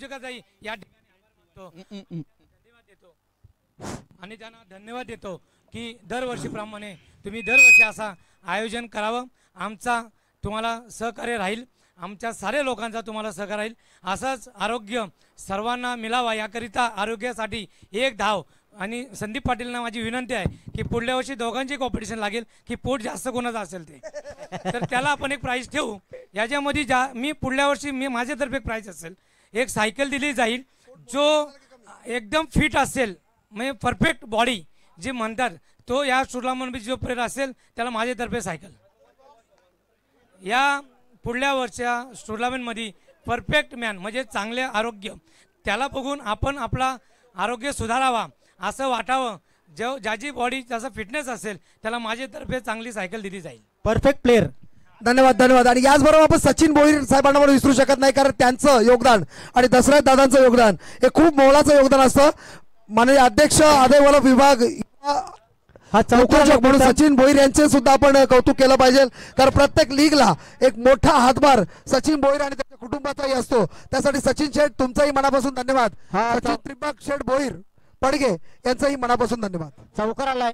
आयोजकाचाही या ठिकाणी धन्यवाद देतो आणि त्यांना धन्यवाद देतो की दरवर्षीप्रमाणे तुम्ही दरवर्षी असा आयोजन करावं. आमचा तुम्हाला सहकार्य राहील, आमच्या सारे लोकांचा तुम्हाला सहकार्य राहील. असंच आरोग्य सर्वांना मिळावा याकरिता आरोग्यासाठी एक धाव. आणि संदीप पाटीलना माझी विनंती आहे की पुढल्या वर्षी दोघांची कॉम्पिटिशन लागेल की पोट जास्त कोणाचं असेल ते, तर त्याला आपण एक प्राईज ठेवू. याच्यामध्ये मी पुढल्या वर्षी माझ्यातर्फे एक प्राईज असेल, एक सायकल दिली जाईल. जो एकदम फिट असेल म्हणजे परफेक्ट बॉडी जे म्हणतात तो या टुर्नामेंटमध्ये जो प्लेयर असेल त्याला माझ्यातर्फे सायकल. या पुढल्या वर्षा टुर्नामेंटमध्ये परफेक्ट मॅन म्हणजे चांगले आरोग्य त्याला बघून आपण आपला आरोग्य सुधारावा असं वाटावं. ज्याची बॉडी जसं फिटनेस असेल त्याला माझ्यातर्फे चांगली सायकल दिली जाईल. Perfect player. धन्यवाद धन्यवाद. आणि याचबरोबर आपण सचिन भोईर साहेबांना पण विसरू शकत नाही, कारण त्यांचं योगदान आणि दसरथ दादांचं योगदान हे खूप मोलाचं योगदान असतं. माननीय अध्यक्ष आदय विभाग म्हणून सचिन भोईर यांचे सुद्धा आपण कौतुक केलं पाहिजे, कारण प्रत्येक लीगला एक मोठा हातभार सचिन भोईर आणि त्यांच्या कुटुंबाचाही असतो. त्यासाठी सचिन शेठ तुमचाही मनापासून धन्यवाद. सचिन त्रिंबक शेठ भोईर पडगे यांचाही मनापासून धन्यवाद. चौकार आलाय.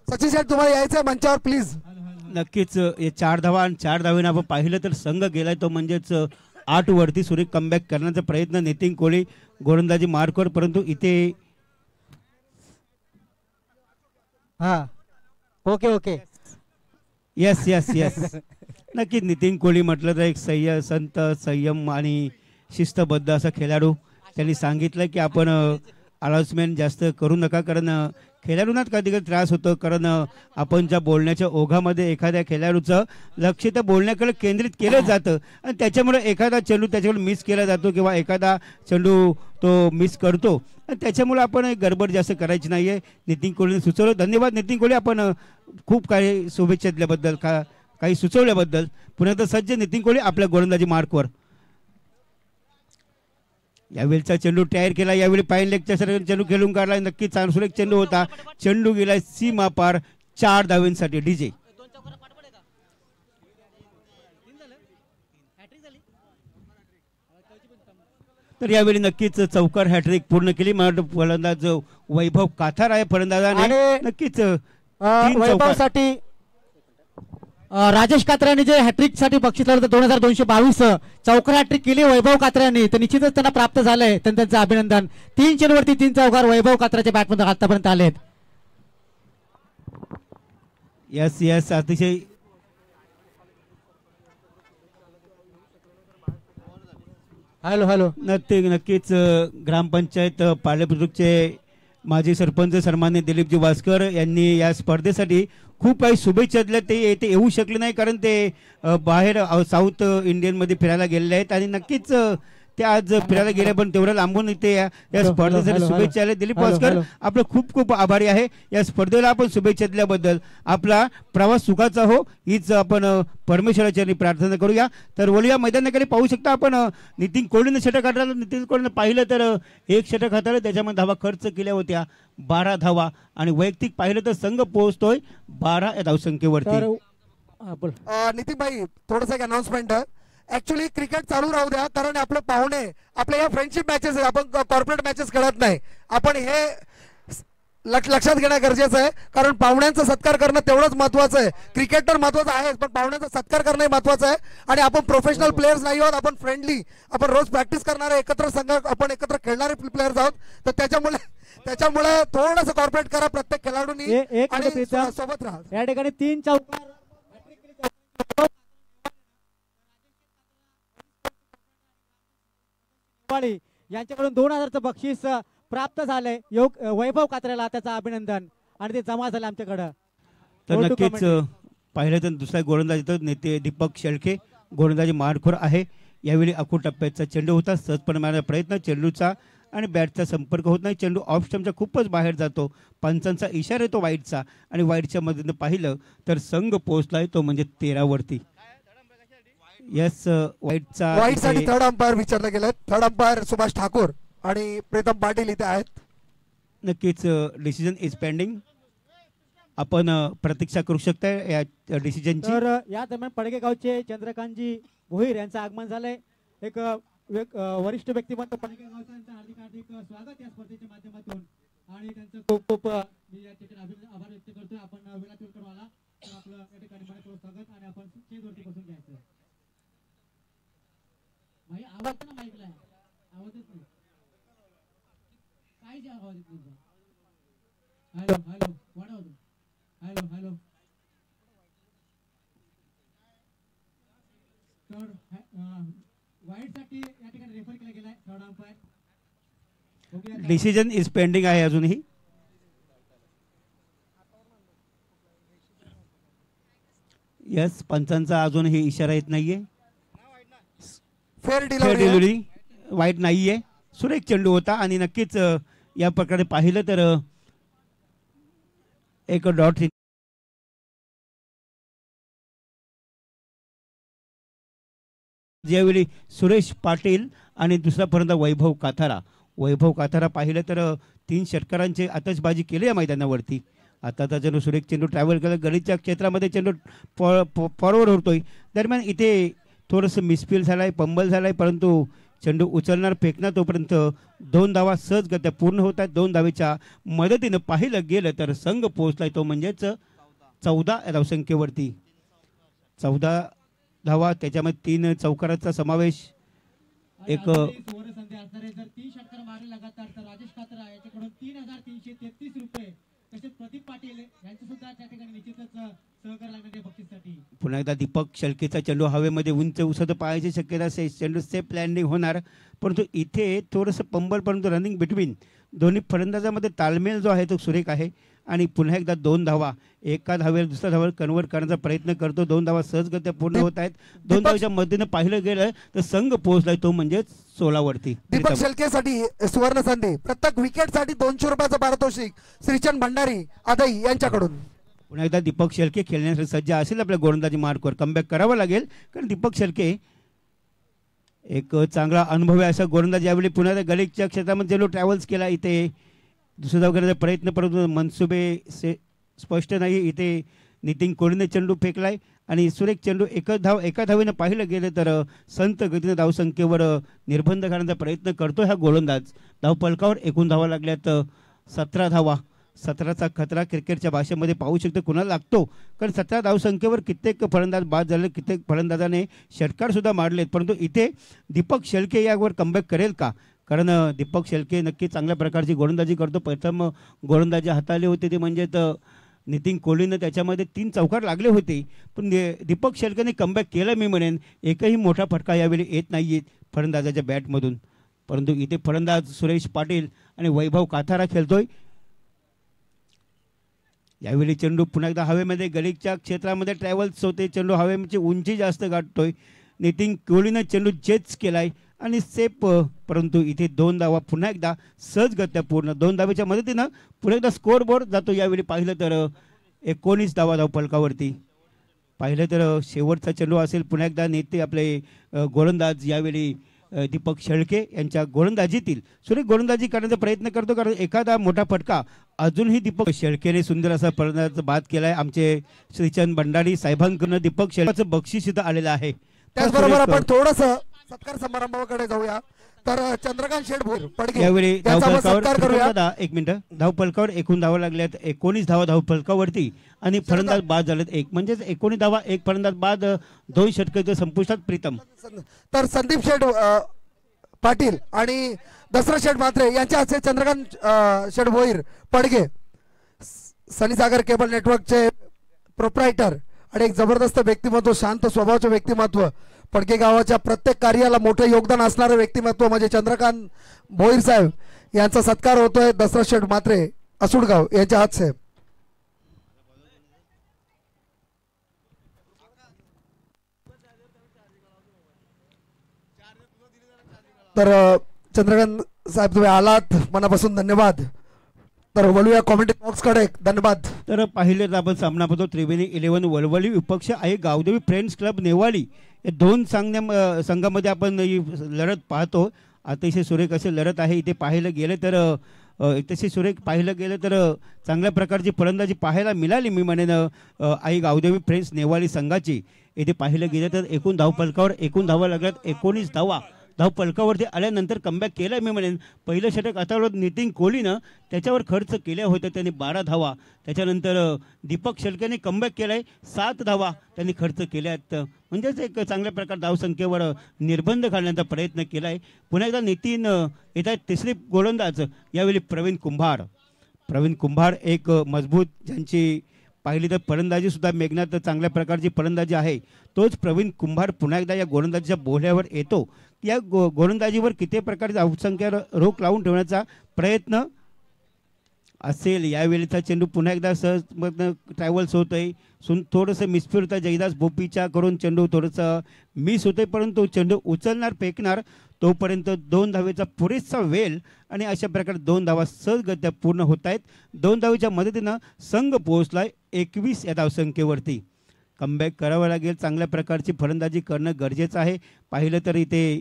सचिन शेठ तुम्हाला यायचंय मंचावर प्लीज. नक्कीच. हे 4 धावा आणि 4 धावेने आपण पाहिलं तर संघ गेलाय तो म्हणजेच 8 वरती सुरेख कमबॅक करण्याचा प्रयत्न नितीन कोळी गोलंदाजी मार्कवर, परंतु इथे okay okay yes yes yes नक्कीच. नितीन कोळी म्हटलं तर एक संत संयम आणि शिस्तबद्ध असा खेळाडू. त्यांनी सांगितलं की आपण अनाउन्समेंट जास्त करू नका, कारण खेळाडूंना कधी कधी त्रास होतो, कारण आपण ज्या बोलण्याच्या ओघामध्ये एखाद्या खेळाडूचं लक्ष तर बोलण्याकडे केंद्रित केलं जातं आणि त्याच्यामुळे एखादा चेंडू त्याच्याकडे मिस केला जातो किंवा एखादा चेंडू तो मिस करतो आणि त्याच्यामुळे आपण गडबड जास्त करायची नाही आहे. नितीन कोळीने सुचवलं. धन्यवाद नितीन कोळी. आपण खूप काही शुभेच्छा दिल्याबद्दल, काही सुचवल्याबद्दल. पुन्हा तर सज्ज नितीन कोळी आपल्या गोलंदाजी मार्कवर. यावेळीचा चेंडू तयार केला. यावेळी पाईन लेगच्या सर चेंडू खेळून काढला. नक्कीच सुरेख चेंडू होता. चेंडू गेला सीमा पार 4 धावेंसाठी. डीजे तर यावेळी नक्कीच चौकार हॅट्रिक पूर्ण केली. मला फलंदाज वैभव काथार आहे फलंदाजाने. नक्कीच वैभवसाठी राजेश कात्र्यांनी जे हॅट्रिक साठी बक्षीस लावलं 2222 चौकार हॅट्रिक केली वैभव कात्र्यांनी, तर निश्चितच त्यांना प्राप्त झालंय. त्यांचं अभिनंदन. 3 चेंडूवरती 3 चौकार वैभव कात्र्याच्या बॅटमध्ये आतापर्यंत आलेत. Yes yes. अतिशय हॅलो हॅलो. नक्कीच ग्रामपंचायत पार्ले बुद्रुकचे माजी सरपंच सन्मान्य दिलीपजी वास्कर यांनी या स्पर्धेसाठी खूप काही शुभेच्छा दिल्या. ते येऊ शकले नाही कारण ते बाहेर साऊथ इंडियनमध्ये फिरायला गेलेले आहेत आणि नक्कीच ते आज फिरायला गेले, पण तेवढं लांबून इथे या स्पर्धेसाठी शुभेच्छा आल्या. दिलीप वास्कर आपलं खूप खूप आभारी आहे या स्पर्धेला आपण शुभेच्छा दिल्याबद्दल. आपला प्रवास सुखाचा हो हीच आपण परमेश्वराची प्रार्थना करूया. तर बोलूया मैदानाकडे. पाहू शकता आपण नितीन कोळीने षटक हाताळलं. नितीन कोळीने पाहिलं तर 1 षटक हाताळलं, त्याच्यामध्ये धावा खर्च केल्या होत्या 12 धावा आणि वैयक्तिक पाहिलं तर संघ पोहोचतोय 12 या धावसंख्येवरती. नितीन भाई थोडंसं एक अनाउन्समेंट आहे. ऍक्च्युली क्रिकेट चालू राहू द्या, कारण आपले पाहुणे आपल्या या फ्रेंडशिप मॅचेस आहे, आपण कॉर्पोरेट मॅचेस खेळत नाही. आपण हे लक्षात घेणं गरजेचं आहे, कारण पाहुण्यांचा सत्कार करणं तेवढंच महत्वाचं आहे. क्रिकेट तर महत्वाचं आहे, पण पाहुण्यांचा सत्कार करणं महत्वाचं आहे. आणि आपण प्रोफेशनल प्लेयर्स नाही आहोत, आपण फ्रेंडली, आपण रोज प्रॅक्टिस करणारे एकत्र संघ, आपण एकत्र खेळणारे प्लेयर्स आहोत. तर त्याच्यामुळे थोडंसं कॉर्पोरेट करा प्रत्येक खेळाडूंनी आणि सोबत राहा. या ठिकाणी 3 चौकार यांच्याकडून 2000चं बक्षीस प्राप्त झालंय. वैभव कात्र्याला त्याचं अभिनंदन आणि ते जमा झालं आमच्याकडं. तर नक्कीच पाहिलं तर दुसरा गोलंदाज नेते दीपक शेळके गोलंदाजी मारखोर आहे. यावेळी अखूट टप्प्याचा चेंडू होता. सहजपणे मारण्याचा प्रयत्न, चेंडूचा आणि बॅटचा संपर्क होत नाही. चेंडू ऑफ स्टंपच्या खूपच बाहेर जातो. पंचांचा इशारा येतो वाईटचा आणि वाईटच्या मदतीने पाहिलं तर संघ पोहोचलाय तो म्हणजे 13 वरती. यस. वाईटसाठी थर्ड अंपायर विचारलं गेलं. थर्ड अंपायर सुभाष ठाकूर आणि प्रीतम पाटील इथे आहेत. नक्कीच डिसिजन इज पेंडिंग. आपण प्रतीक्षा करू शकता या डिसिजनची. तर या दरम्यान पडगे गावचे चंद्रकांतजी भोईर यांचं आगमन झालंय. एक वरिष्ठ व्यक्तिमत्व पडके गावचा यांचं हार्दिक हार्दिक स्वागत या स्पर्धेच्या माध्यमातून आणि त्यांचं खूप खूप मी या ठिकाणी आभार व्यक्त करतोय. आपण वेळात वेळ करून आला तर आपलं या ठिकाणी मनपूर्वक स्वागत आणि आपण स्टेजवरती बसून घ्यायचं. भाई आवाज ना माईकला आवाज येत नाही काय जे आवाज येत नाही. हॅलो हॅलो वाढव हॅलो हॅलो तर वाईट साठी या ठिकाणी रेफर केला गेलाय third umpire. Decision is pending आहे अजूनही. यस, पंचांचा अजूनही इशारा येत नाहीये. फेअर फेअर डिलिव्हरी डिलिव्हरी वाईट नाहीये. सुरेख चेंडू होता आणि नक्कीच या प्रकारे पाहिलं तर एक डॉट ज्यावेळी सुरेश पाटील आणि दुसरा फलंदाज वैभव काथारा पाहिलं तर 3 षटकारांचे आतषबाजी केली या मैदानावरती. आता चेंडू सुरेख चेंडू ट्रॅव्हल करत गडीच्या क्षेत्रामध्ये चेंडू फॉरवर्ड होतोय. दरम्यान इथे थोडंसं मिसफील झालाय, पंबल झालाय, परंतु चेंडू उचलणार फेकणार तोपर्यंत 2 धावा सहजगत्या पूर्ण होत आहेत. 2 धावेच्या मदतीनं पाहिलं गेलं तर संघ पोहोचलाय तो म्हणजेच 14 धावसंख्येवरती. 14 धावा, त्याच्यामध्ये 3 चौकाराचा समावेश. एक संधी असणारे जर 3 षटकार मारले लगातार तर राजेश कात्रा याच्याकडून 3333 रुपये. तसेच प्रदीप पाटील यांचे सुद्धा त्या ठिकाणी निश्चितच सहकार लागणार आहे बक्षीसाठी. पुन्हा एकदा दीपक शेळकेचा चेंडू हवेमध्ये उंच उसत पाहायची शक्यता. चेंडू सेफ लँडिंग होणार, परंतु इथे थोडंसं पंबल, परंतु रनिंग बिटवीन दोन्ही फलंदाजामध्ये ताळमेळ जो आहे तो सुरेख आहे. आणि पुन्हा एकदा 2 धावा, एका धावेला दुसऱ्या धावेला कन्वर्ट करण्याचा प्रयत्न करतो. 2 धावा सहजगत्या पूर्ण होत आहेत. 2 धावाच्या मदतीनं पाहिलं गेलं तर संघ पोहोचलाय तो म्हणजेच 16 वरती. दीपक शेळकेसाठी सुवर्ण संधी. प्रत्येक विकेट साठी 200 रुपयाचं पारितोषिक श्रीचंद भंडारी आदई यांच्याकडून. पुन्हा एकदा दीपक शेळके खेळण्यासाठी सज्ज असेल. आपल्या गोलंदाजी मार्कवर कमबॅक करावं लागेल, कारण दीपक शेळके एक चांगला अनुभव आहे असा गोलंदाज. यावेळी पुन्हा गलीच्या क्षेत्रामध्ये चेंडू ट्रॅव्हल्स केला. इथे दुसरा धाव करण्याचा प्रयत्न, परंतु मनसुबे स्पष्ट नाही. इथे नितीन कोहलीने चेंडू फेकलाय आणि सुरेख चेंडू एका धावेनं पाहिलं गेलं तर संत गतीने धावसंख्येवर निर्बंध करण्याचा प्रयत्न करतो हा गोलंदाज. धावफलकावर एकूण धावा लागल्यात 17 धावा. 17चा खतरा क्रिकेटच्या भाषेमध्ये पाहू शकतो कुणाला लागतो, कारण 17 धावसंख्येवर कित्येक फलंदाज बाद झाले, कित्येक फलंदाजाने षटकार सुद्धा मारलेत. परंतु इथे दीपक शेळके यावर कमबॅक करेल का? कारण दीपक शेळके नक्की चांगल्या प्रकारची गोलंदाजी करतो. प्रथम गोलंदाजी हाताळली होती ते म्हणजे नितीन कोहलीनं, त्याच्यामध्ये 3 चौकार लागले होते. पण दीपक शेळकेने कमबॅक केलं मी म्हणेन. एकही मोठा फटका यावेळी येत नाही फलंदाजाच्या बॅटमधून. परंतु इथे फलंदाज सुरेश पाटील आणि वैभव काथारा खेळतोय. यावेळी चेंडू पुन्हा एकदा हवेमध्ये गलीच्या क्षेत्रामध्ये ट्रॅव्हल्स होते. चेंडू हवेची उंची जास्त गाठतोय. नितीन कोहलीनं चेंडू जेच केलाय आणि सेफ, परंतु इथे 2 धावा पुन्हा एकदा सहजगत्या पूर्ण. 2 धावेच्या मदतीनं पुन्हा एकदा स्कोअर बोर्ड जातो. यावेळी पाहिलं तर 19 धावा धावफलकावरती. पाहिलं तर शेवटचा चेंडू असेल. पुन्हा एकदा नेते आपले गोलंदाज यावेळी दीपक शेळके यांच्या गोलंदाजीतील सुरेख गोलंदाजी करण्याचा प्रयत्न करतो, कारण एखादा मोठा फटका अजूनही दीपक शेळकेने सुंदर असा फलंदाज बाद केलाय. आमचे श्रीचंद भंडारी साहेबांकडून दीपक शेळकेचं बक्षीस सुद्धा आलेलं आहे. त्याचबरोबर आपण थोडस सत्कार समारंभाकडे जाऊया. तर चंद्रकांत शेठ पडके यावेळी सत्कार करूया. 1 मिनिट. धावफलकावर एकूण धावा लागल्यात 19 धावा धावफलकावरती आणि फलंदाज बाद झालेत 1, म्हणजेच 19 धावा 1 फलंदाज बाद, 2 षटकांच्या संपुष्टात प्रीतम. तर संदीप शेठ पाटील आणि दसरा शेठ म्हात्रे यांच्या हस्ते चंद्रकांत शेठ भोईर पडके सनीसागर केबल नेटवर्कचे प्रोप्रायटर आणि एक जबरदस्त व्यक्तिमत्व, शांत स्वभावाचे व्यक्तिमत्व, पडके गावाच्या प्रत्येक कार्याला मोठे योगदान असणारे व्यक्तिमत्व म्हणजे चंद्रकांत भोईर साहेब यांचा सत्कार होतोय दसरा शेठ म्हात्रे असुडगाव यांच्या हातसे. तर चंद्रकांत साहेब तुम्ही आलात, मनापासून धन्यवाद. तर वळूया कॉमेंट्री बॉक्स कडे. धन्यवाद. तर पाहिले तर आपण सामना पाहतो त्रिवेणी 11 वलवली विपक्ष आहे गावदेवी फ्रेंड्स क्लब नेवाली. या 2 संघामध्ये आपण ही लढत पाहतो. अतिशय सुरेख असे लढत आहे. इथे पाहिलं गेलं तर अतिशय सुरेख पाहिलं गेलं तर चांगल्या प्रकारची फलंदाजी पाहायला मिळाली मी म्हणेन आई गावदेवी फ्रेंड्स नेवाली संघाची. इथे पाहिलं गेलं तर एकूण धावफलकावर एकूण धावा लागल्यात 19 धावा. धावफलकावरती आल्यानंतर कमबॅक केला. मी म्हणेन पहिलं षटक आता नितीन कोहलीनं त्याच्यावर खर्च केल्या होत्या, त्यांनी 12 धावा. त्याच्यानंतर दीपक शेळकेने कमबॅक केला आहे, 7 धावा त्यांनी खर्च केल्या आहेत. म्हणजेच एक चांगल्या प्रकारे धावसंख्येवर निर्बंध घालण्याचा प्रयत्न केला आहे. पुन्हा एकदा नितीन येत आहेत. तिसरी गोलंदाज यावेळी प्रवीण कुंभार. प्रवीण कुंभार एक मजबूत, ज्यांची पाहिली तर फलंदाजीसुद्धा मेघनाथ चांगल्या प्रकारची फलंदाजी आहे, तोच प्रवीण कुंभार पुन्हा एकदा या गोलंदाजीच्या बोहल्यावर येतो. या गोलंदाजीवर किती प्रकारची धावसंख्या रोख लावून ठेवण्याचा प्रयत्न असेल. यावेळीचा चेंडू पुन्हा एकदा सहज ट्रॅव्हल्स होत आहे. थोडंसं मिसफिर होतं जयदास भोपीच्या करून चेंडू थोडंसं मिस होते, परंतु चेंडू उचलणार फेकणार तोपर्यंत 2 धावेचा पुरेसा वेळ आणि अशा प्रकारे 2 धावा सहजगत्या पूर्ण होत आहेत. 2 धावेच्या मदतीनं संघ पोहोचलाय 21 या धावसंख्येवरती. कमबॅक करावं लागेल, चांगल्या प्रकारची फलंदाजी करणं गरजेचं आहे. पाहिलं तर इथे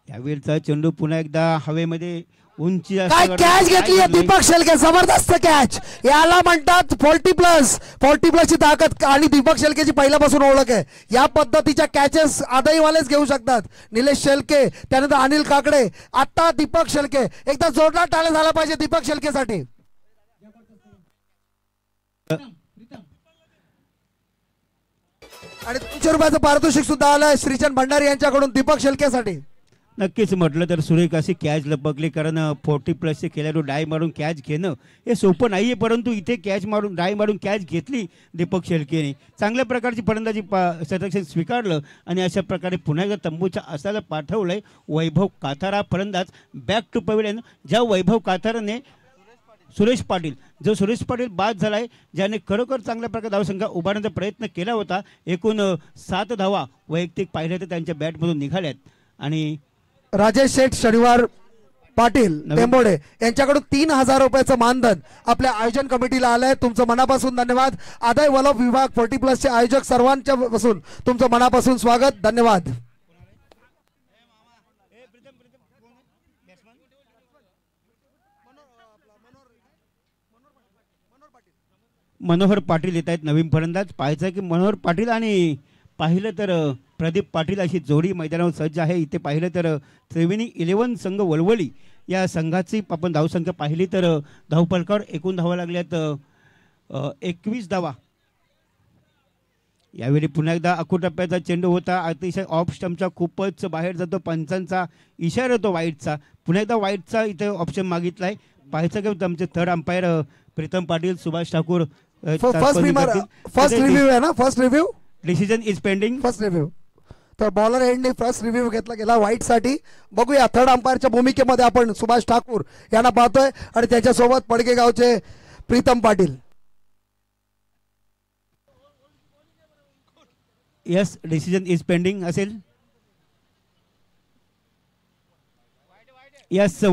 यावेळचा चेंडू पुन्हा एकदा हवेमध्ये उंची काय कॅच घेतली आहे दीपक शेळके, जबरदस्त कॅच. याला म्हणतात 40+ ची ताकद आणि दीपक शेळकेची पहिल्यापासून ओळख आहे. या पद्धतीच्या कॅचेस आदाईवालेच घेऊ शकतात. निलेश शेळके, त्यानंतर अनिल काकडे, आता दीपक शेळके. एकदा जोरदार टाळ्या झाला पाहिजे दीपक शेळकेसाठी. आणि 200 रुपयाचं पारितोषिक सुद्धा आलंय श्रीचंद भंडारी यांच्याकडून दीपक शेळकेसाठी. नक्कीच म्हटलं तर सुरेख अशी कॅच लपकली, कारण 40+ खेळाडू डाय मारून कॅच घेणं हे सोपं नाही आहे, परंतु इथे डाय मारून कॅच घेतली दीपक शेळकेने. चांगल्या प्रकारची फलंदाजी सदस्य स्वीकारलं आणि अशा प्रकारे पुन्हा एकदा तंबूच्या असायला पाठवलंय वैभव काथारा फलंदाज बॅक टू पवेलियन. ज्या वैभव काथाराने सुरेश पाटील बाद झालाय, ज्याने खरोखर चांगल्या प्रकारे धावसंख्या उभारण्याचा प्रयत्न केला होता. एकूण 7 धावा वैयक्तिक पाहिल्या तर त्यांच्या बॅटमधून निघाल्यात. आणि राजेश शेठ शनिवार पाटील टेंबोडे यांच्याकडून 3000 रुपयाचं मानधन आपल्या आयोजन कमिटीला आलंय. तुमचं मनापासून धन्यवाद. आदाय वलभ विभाग 40+ चे आयोजक सर्वांच्या पासून तुमचं मनापासून स्वागत, धन्यवाद. मनोहर पाटील येत आहेत नवीन फलंदाज. पाहायचं की मनोहर पाटील आणि पाहिलं तर प्रदीप पाटील अशी जोडी मैदानावर सज्ज आहे. इथे पाहिलं तर त्रिवेणी 11 संघ वळवली या संघाची आपण धावसंख्या पाहिली तर धावफलकावर एकूण धावा लागल्यात 21 धावा. यावेळी पुन्हा एकदा अकुटप्प्याचा चेंडू होता, अतिशय ऑफ स्टंपच्या खूपच बाहेर जातो. पंचांचा इशारा होतो वाईटचा. पुन्हा एकदा वाईटचा इथे ऑप्शन मागितलाय. पाहायचं की आमचे third umpire Pritam Patil, Subhash Thakur. First review आहे ना, first review decision is pending. First review तर बॉलर एंडने फर्स्ट रिव्ह्यू घेतला गेला व्हाईट साठी. बघूया थर्ड अंपायरच्या भूमिकेमध्ये आपण सुभाष ठाकूर यांना पाहतोय आणि त्याच्यासोबत पडकेगावचे Pritam Patil. Yes, decision is pending असेल. यस,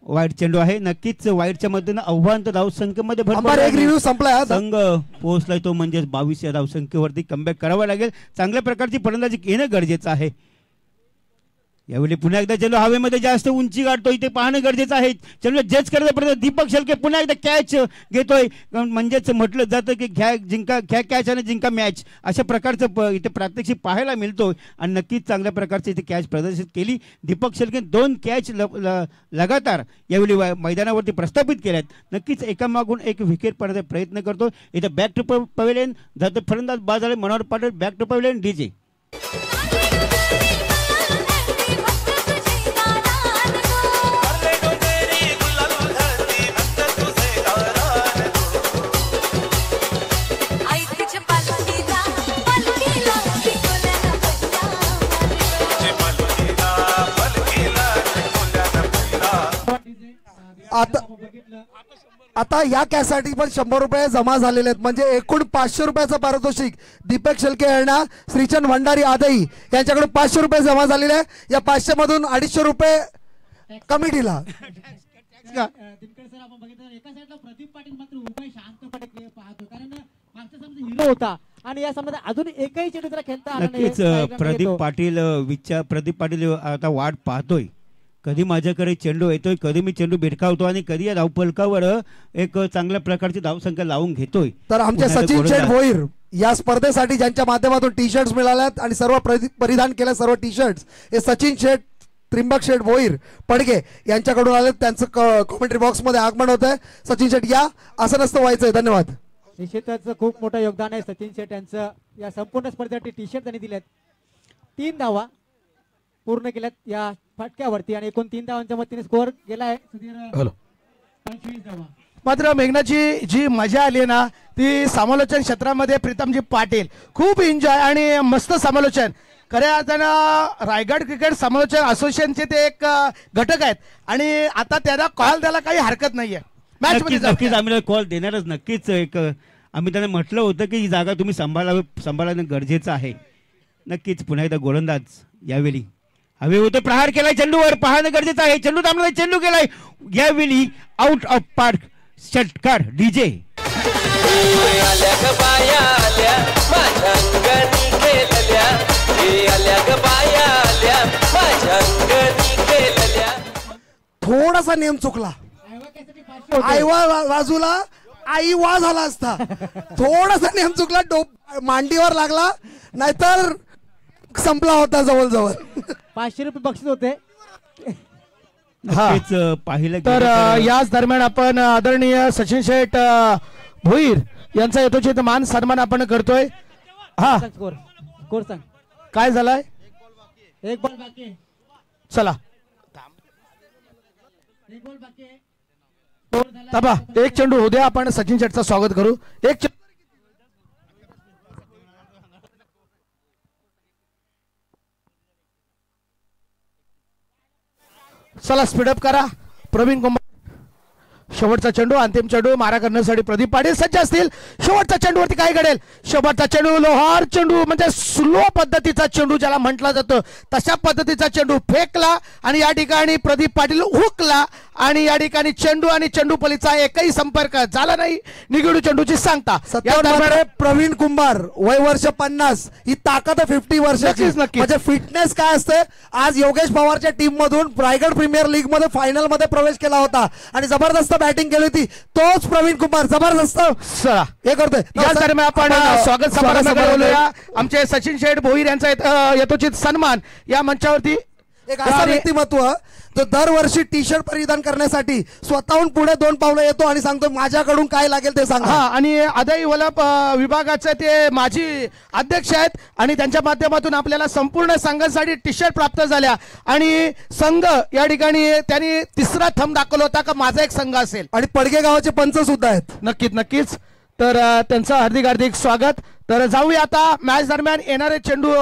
वाईट चेंडू आहे. नक्कीच वाईटच्या मधून आव्हान तर धावसंख्येमध्ये रिव्ह्यू संपला. संघ पोहोचलाय तो म्हणजेच 22 या धावसंख्येवरती. कमबॅक करावा लागेल. चांगल्या प्रकारची फलंदाजी येणं गरजेचं आहे. यावेळी पुन्हा एकदा चेंडू हवेमध्ये जास्त उंची गाठतो, इथे पाहणं गरजेचं आहे. चेंडू जज करण्यापर्यंत दीपक शेळके पुन्हा एकदा कॅच घेतोय. म्हणजेच म्हटलं जातं की घ्या कॅच आणि जिंका मॅच, अशा प्रकारचं इथे प्रात्यक्षिक पाहायला मिळतो. आणि नक्कीच चांगल्या प्रकारची इथे कॅच प्रदर्शित केली दीपक शेळके. 2 कॅच लगातार यावेळी मैदानावरती प्रस्थापित केल्यात. नक्कीच एकामागून एक विकेट पडण्याचा प्रयत्न करतो. इथे बॅक टू पवेलियन जातो, फलंदाज बाद झाले. Manohar Patil back to pavilion. DJ आता या कॅचसाठी पण 100 रुपये जमा झालेले आहेत. म्हणजे एकूण 500 रुपयाचं पारितोषिक दीपक शेळके यांना श्रीचंद भंडारी आदाई यांच्याकडून 500 रुपये जमा झालेले आहे. या 500 मधून 250 रुपये कमिटीला. दिनकर सर, आपण बघितलं एका साईडला प्रदीप पाटील मात्र उभे शांतपणे पाहतो, कारण मागच्या सामन्यात हिरो होता आणि या सामन्यात अजून एकही चेंडू त्याला खेळता आला नाही. नक्कीच प्रदीप पाटील आता वाट पाहतोय, कधी माझ्याकडे चेंडू येतोय, कधी मी चेंडू भिरकावतो आणि कधी या धावफलकावर एक चांगल्या प्रकारची धावसंख्या लावून घेतोय. तर आमचे सचिन शेठ भोईर या स्पर्धेसाठी ज्यांच्या माध्यमातून टी शर्ट्स मिळाल्यात आणि सर्व परिधान केल्या सर्व टी शर्ट्स हे सचिन शेठ, त्रिंबक शेठ भोईर पडगे यांच्याकडून आले. त्यांचं कॉमेंट्री बॉक्समध्ये आगमन होत आहे. सचिन शेठ या, असं नसतं व्हायचंय. धन्यवाद. निश्चितच खूप मोठं योगदान आहे सचिन शेठ यांचं. या संपूर्ण स्पर्धेसाठी टी शर्ट त्यांनी दिलेत. 3 धावा पूर्ण केल्यात या फटक्यावरती आणि एकूण 3 धावांच्या मदतीने स्कोअर गेलाय सुधीर 25 धावा. मात्र मेघनाची जी मजा आली ना ती समालोचन क्षेत्रामध्ये प्रीतमजी पाटील खूप एन्जॉय आणि मस्त समालोचन. खऱ्या अर्थानं रायगड क्रिकेट समालोचन असोसिएशनचे ते एक घटक आहेत आणि आता त्यांना कॉल द्यायला काही हरकत नाहीये. नक्कीच आम्ही कॉल देणारच. नक्कीच एक आम्ही त्यांना म्हटलं होतं की ही जागा तुम्ही सांभाळणं गरजेचं आहे. नक्कीच पुन्हा एकदा गोलंदाज यावेळी हवे होते. प्रहार केलाय चेंडूवर, पाहणं गरजेचं आहे. चेंडू थांबलाय, चेंडू केलाय यावेळी आउट ऑफ पार्क. षटकार डीजे आल्या ग बाया आल्या माझ्या अंगणी खेळल्या, आल्या ग बाया आल्या माझ्या अंगणी खेळल्या. थोडासा नेम चुकला. आईवा बाजूला आई वा झाला असता. थोडासा नेम चुकला, मांडीवर लागला, नाहीतर संपला होता जवळजवळ. 500 रुपये बक्षीस होते. नक्कीच पाहिलं तर याच दरम्यान आपण आदरणीय सचिन शेठ भोईर यांचा यथोचित मान सन्मान आपण करतोय. हा स्कोर सांग काय झालाय. एक बॉल बाकी आहे. चला एक बॉल बाकी आहे. थांबा, एक चेंडू होऊ द्या. आपण सचिन शेठचं स्वागत करू. एक चला स्पीडअप करा. प्रवीण कुमार शेवटचा चेंडू, अंतिम चेंडू मारा करण्यासाठी प्रदीप पाटील सज्ज असतील. शेवटच्या चेंडूवरती काय घडेल. शेवटचा चेंडू लोहार चेंडू म्हणजे स्लो पद्धतीचा चेंडू ज्याला म्हटला जातो तशा पद्धतीचा चेंडू फेकला आणि या ठिकाणी प्रदीप पाटील हुकला आणि या ठिकाणी चेंडू आणि चेंडूपलीचा एकही संपर्क झाला नाही. निगडू चेंडूची सांगता. प्रवीण कुंभार वय वर्ष 50, ही ताकद 50 वर्षाची. म्हणजे फिटनेस काय असते. आज योगेश पवारच्या टीम मधून रायगड प्रीमियर लीग मध्ये फायनल मध्ये प्रवेश केला होता आणि जबरदस्त बॅटिंग केली होती. तोच प्रवीण कुमार जबरदस्त हे करतोय. या दरम्यान आपण स्वागत समारंभ बोलूया. आमचे सचिन शेठ भोईर यांचा यथोचित सन्मान या मंचावरती. एक असा व्यक्तिमत्व जो दरवर्षी टी शर्ट परिधान करण्यासाठी स्वतःहून पुढे 2 पावलं येतो आणि सांगतो माझ्याकडून काय लागेल ते सांगा. आणि आदाई वलप विभागाचे ते माजी अध्यक्ष आहेत आणि त्यांच्या माध्यमातून आपल्याला संपूर्ण संघासाठी टी शर्ट प्राप्त झाल्या आणि संघ या ठिकाणी त्यांनी 3रा थंब दाखवला होता का माझा एक संघ असेल. आणि पडगे गावाचे पंच सुद्धा आहेत. नक्कीच. तर त्यांचं हार्दिक स्वागत. तर जाऊया आता मॅच दरम्यान येणारे चेंडू.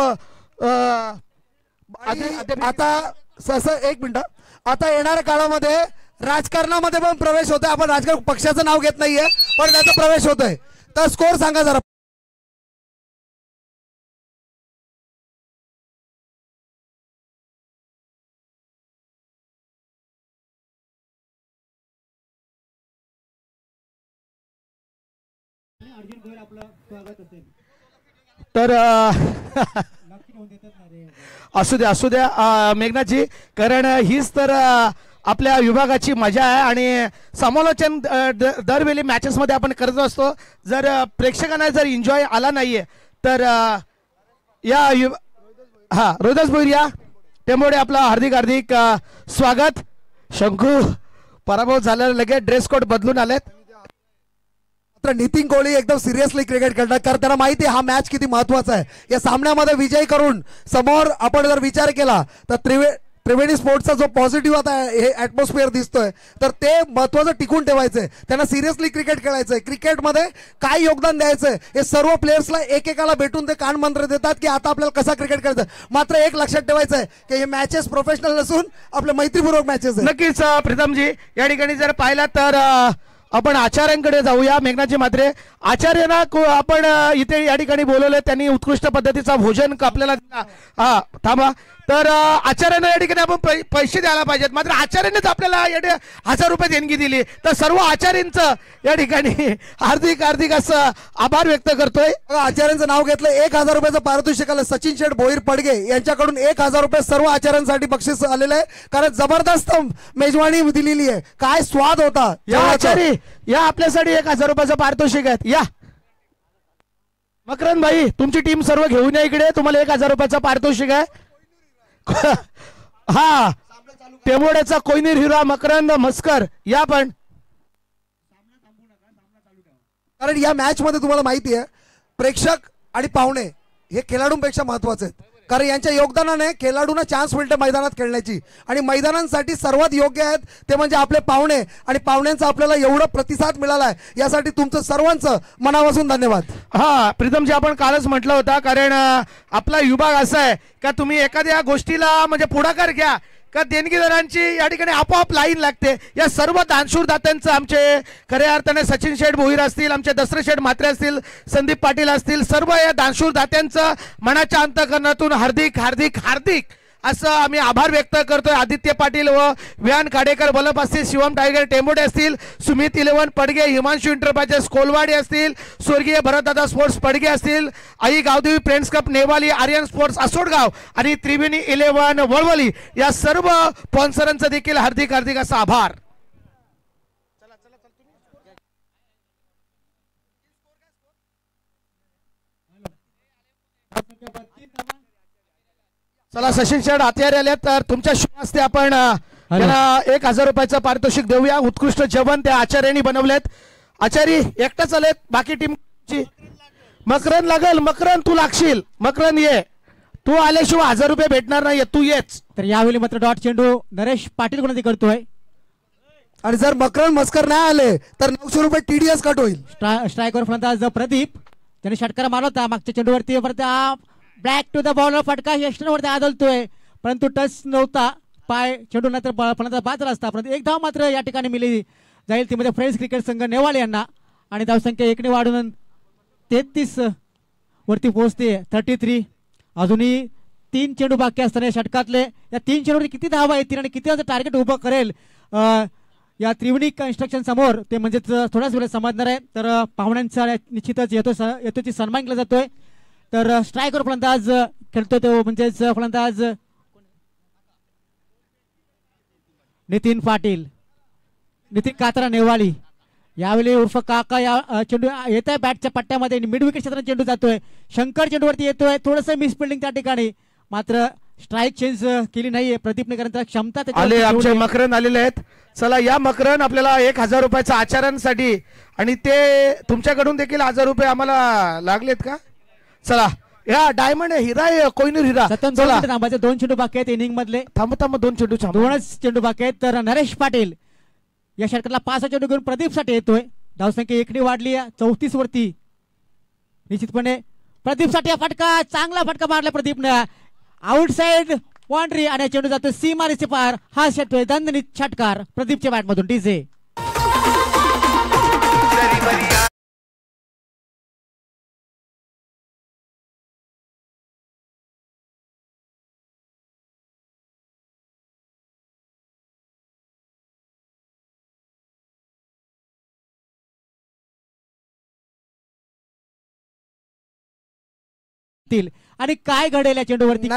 आता एक मिनिट. आता येणाऱ्या काळामध्ये राजकारणामध्ये पण प्रवेश होतोय. आपण राजकारण पक्षाचं नाव घेत नाहीये पण त्याचा प्रवेश होतोय. तर स्कोर सांगा जरा. तर असू द्या मेघनाजी, कारण हीच तर आपल्या विभागाची मजा आहे आणि समालोचन दरवेळी मॅचेस मध्ये आपण करत असतो. जर प्रेक्षकांना जर एन्जॉय आला नाहीये तर या रोहिदास भोईर या त्यामुळे आपला हार्दिक स्वागत. शंकू पराभव झालेला लगेच ड्रेस कोड बदलून आलेत. नितीन कोहली एकदम सिरियसली क्रिकेट खेळतात कारण त्यांना माहिती आहे हा मॅच किती महत्वाचा आहे. या सामन्यामध्ये विजय करून समोर आपण जर विचार केला तर त्रिवेणी स्पोर्ट्सचा जो पॉझिटिव्ह आता हे ॲटमॉस्फिअर दिसतोय तर ते महत्वाचं टिकून ठेवायचंय. त्यांना सिरियसली क्रिकेट खेळायचंय. क्रिकेटमध्ये काय योगदान द्यायचंय हे सर्व प्लेयर्सला एकेकाला भेटून ते कान मंत्र देतात की आता आपल्याला कसा क्रिकेट खेळायचं. मात्र एक लक्षात ठेवायचंय की हे मॅचेस प्रोफेशनल नसून आपले मैत्रीपूर्वक मॅचेस. नक्कीच प्रीतमजी, या ठिकाणी जर पाहिला तर आपण आचार्यांकडे जाऊया. मेघनाजी मात्रे आचार्यांना आपण इथे या ठिकाणी बोलवले. त्यांनी उत्कृष्ट पद्धतीचा भोजन आपल्याला दिला. थांबा. तर आचार्यांना या ठिकाणी आपण पैसे द्यायला पाहिजेत. मात्र आचार्यांनीच आपल्याला 1000 रुपये देणगी दिली. तर सर्व आचार्यांचं या ठिकाणी हार्दिक असं आभार व्यक्त करतोय. आचार्यांचं नाव घेतलं. 1000 रुपयाचं पारितोषिक आलं. सचिन शेठ भोईर पडगे यांच्याकडून 1000 रुपये सर्व आचार्यांसाठी बक्षीस आलेलं आहे. कारण जबरदस्त मेजवानी दिलेली आहे. काय स्वाद होता. या आचार्य या आपल्यासाठी 1000 रुपयाचं पारितोषिक आहेत. या मकरंद भाई तुमची टीम सर्व घेऊन या इकडे, तुम्हाला 1000 रुपयाचा पारितोषिक आहे. हा टेंबोड्याचा कोयनीर हिरा मकरंद मस्कर या पण, कारण या मॅच मध्ये तुम्हाला माहिती आहे प्रेक्षक आणि पाहुणे हे खेळाडूंपेक्षा महत्वाचे आहेत, कारण यांच्या योगदानाने खेळाडूंना चान्स मिळते मैदानात खेळण्याची, आणि मैदानांसाठी सर्वात योग्य आहेत ते म्हणजे आपले पाहुणे, आणि पाहुण्यांचा आपल्याला एवढा प्रतिसाद मिळाला आहे यासाठी तुमचं सर्वांचं मनापासून धन्यवाद. हा प्रीतमजी आपण कालच म्हटलं होता, कारण आपला विभाग असा आहे का तुम्ही एखाद्या गोष्टीला म्हणजे पुढाकार घ्या का देणगीदारांची या ठिकाणी आपोआप लाईन लागते. या सर्व दानशूर दात्यांचं आमचे खऱ्या अर्थाने सचिन शेठ भोईर असतील, आमचे दसरे शेठ म्हात्रे असतील, संदीप पाटील असतील, सर्व या दानशूर दात्यांचं मनाच्या अंतःकरणातून हार्दिक हार्दिक हार्दिक असं आम्ही आभार व्यक्त करतोय. आदित्य पाटील व व्यान खाडेकर बलप असतील, शिवम टायगर टेंबोडे असतील, सुमित 11 पडगे, हिमांशू इंटरप्राइजेस कोलवाडी असतील, स्वर्गीय भरतदादा स्पोर्ट्स पडगे असतील, Aai Gavdevi Friends Cup Newali, Aryan Sports Asodgaon आणि त्रिवेणी 11 वळवली या सर्व स्पॉन्सरांचा देखील हार्दिक हार्दिक असा आभार. चला सचिन शेठ हत्यारे आले तर तुमच्या शुभ हस्ते आपण त्यांना 1000 रुपयाचं पारितोषिक देऊया. उत्कृष्ट जेवण त्या आचार्यांनी बनवलेत. आचारी एकटाच आलेत, बाकी टीमची. मकरंद लागल, मकरंद तू लागशील, मकरंद ये, तू आल्याशिवाय 1000 रुपये भेटणार नाही, तू येच. तर यावेळी मात्र डॉट चेंडू नरेश पाटील कोणती करतोय, आणि जर मकरंद मस्कर नाही आले तर 900 रुपये TDS कट होईल. स्ट्रायकर फलंदाज प्रदीप त्याने षटकार मारला होता मागच्या चेंडूवरती, ब्लॅक टू द बॉलर फटका यष्टनवरती आदळतोय परंतु टच नव्हता. पाय चेंडू नंतर फलंदाज बाजला असता, परंतु एक धाव मात्र या ठिकाणी मिली जाईल ती मध्ये फ्रेंड्स क्रिकेट संघ नेवाळे यांना, आणि धावसंख्या 1ने वाढून 33 वरती पोहोचते 33. अजूनही 3 चेंडू बाकी असताना या षटकातले या 3 चेंडूवरती किती धावा येतील आणि किती टार्गेट उभं करेल या त्रिवेणी कन्स्ट्रक्शन समोर ते म्हणजेच थोड्याच वेळेत समजणार आहे. तर पाहुण्यांचा निश्चितच येतोची सन्मान केला जातोय. तर स्ट्रायकर फलंदाज खेळतोय तो म्हणजेच फलंदाज नितीन पाटील, नितीन कात्रा नेवाळी यावेळी उर्फ काका या चेंडू येत आहे बॅटच्या पट्ट्यामध्ये, मिड विकेट क्षेत्रात चेंडू जातोय. शंकर चेंडूवरती येतोय, थोडंसं मिस फिल्डिंग त्या ठिकाणी, मात्र स्ट्राईक चेंज केली नाहीये प्रदीपने, कारण क्षमता आले आमचे मकरंद आलेले आहेत. चला या मकरंद आपल्याला 1000 रुपयाचा आचारांसाठी, आणि ते तुमच्याकडून देखील 1000 रुपये आम्हाला लागलेत का. चला या डायमंड हिरा कोयनूर हिरा. थांबायचे 2 चेंडू बाकी आहेत इनिंग मधले. थांब 2 चेंडू, 2च चेंडू बाकी आहेत. तर नरेश पाटील या षटकाला 5 चेंडू घेऊन प्रदीप साठी येतोय. धावसंख्या 1ने वाढली 34 वरती. निश्चितपणे प्रदीप साठी फटका, चांगला फटका मारला प्रदीपने, आउटसाइड बाउंड्री, आणि चेंडू जातो सीमारेचे पार. हा षटक दणदणीत षटकार प्रदीपच्या बॅट मधून. डीजे आणि काय घडेल या चेंडूवरती,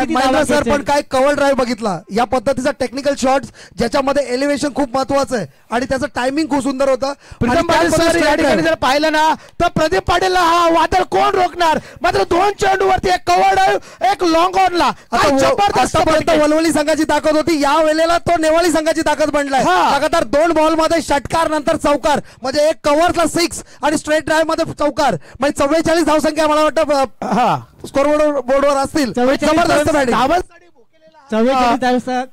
सर पण काय कव्हर ड्राईव्ह बघितला, या पद्धतीचा टेक्निकल शॉट ज्याच्यामध्ये एलिव्हेशन खूप महत्वाचं आहे आणि त्याचं टायमिंग खूप सुंदर होतं. जर पाहिलं ना तर प्रदीप पाटीलला हा वादळ कोण रोखणार. मात्र 2 चेंडूवरती एक कव्हर ड्राईव्ह, एक लॉंग ऑनला. आतापर्यंत वलवली संघाची ताकद होती, या वेळेला तो नेवाळी संघाची ताकद बनलाय. लगातार 2 बॉल मध्ये षटकार नंतर चौकार, म्हणजे एक कव्हरला 6 आणि स्ट्रेट ड्राईव्ह मध्ये चौकार, म्हणजे 44 धावसंख्या मला वाटतं स्कोर बोर्डवर असतील. 44 धाव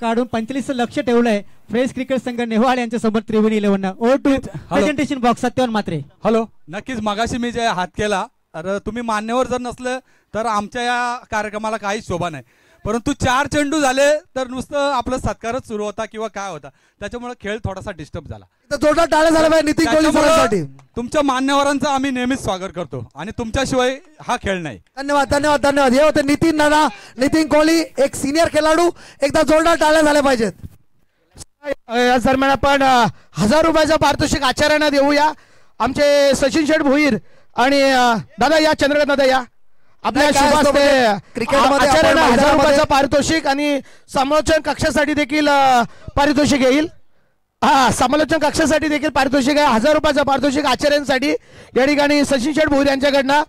काढून 45 लक्ष ठेवलंय फ्रेश क्रिकेट संघ नेवाळ यांच्या सोबत त्रिवेणी 11. O two presentation box Satyavan मात्रे. हॅलो, नक्कीच मगाशी मी जे हात केला तर तुम्ही मान्यवर जर नसलं तर आमच्या या कार्यक्रमाला काहीच शोभा नाही, परंतु 4 चेंडू झाले तर नुसतं आपलं सत्कारच सुरू होता किंवा काय होता, त्याच्यामुळे खेळ थोडासा डिस्टर्ब झाला. जोरदार टाळ्या झाल्या पाहिजे नितीन कोहलीसाठी. तुमच्या मान्यवरांचं आम्ही नेहमीच स्वागत करतो आणि तुमच्याशिवाय हा खेळ नाही. धन्यवाद धन्यवाद धन्यवाद. हे होते नितीन नाना, नितीन कोहली, एक सिनियर खेळाडू. एकदा जोरदार टाळ्या झाल्या पाहिजेत. या दरम्यान आपण 1000 रुपयाचा पारितोषिक आचार्यांना देऊया. आमचे सचिन शेठ भोईर आणि दादा या, चंद्रकांत दादा या, आपल्या क्रिकेटमध्ये 1000 रुपयाचा पारितोषिक आणि समालोचन कक्षासाठी देखील पारितोषिक येईल. हा, समालोचन कक्षासाठी देखील पारितोषिक आहे. 1000 रुपयाचा पारितोषिक आचार्यांसाठी या ठिकाणी सचिन शेठ भोईर यांच्याकडनं.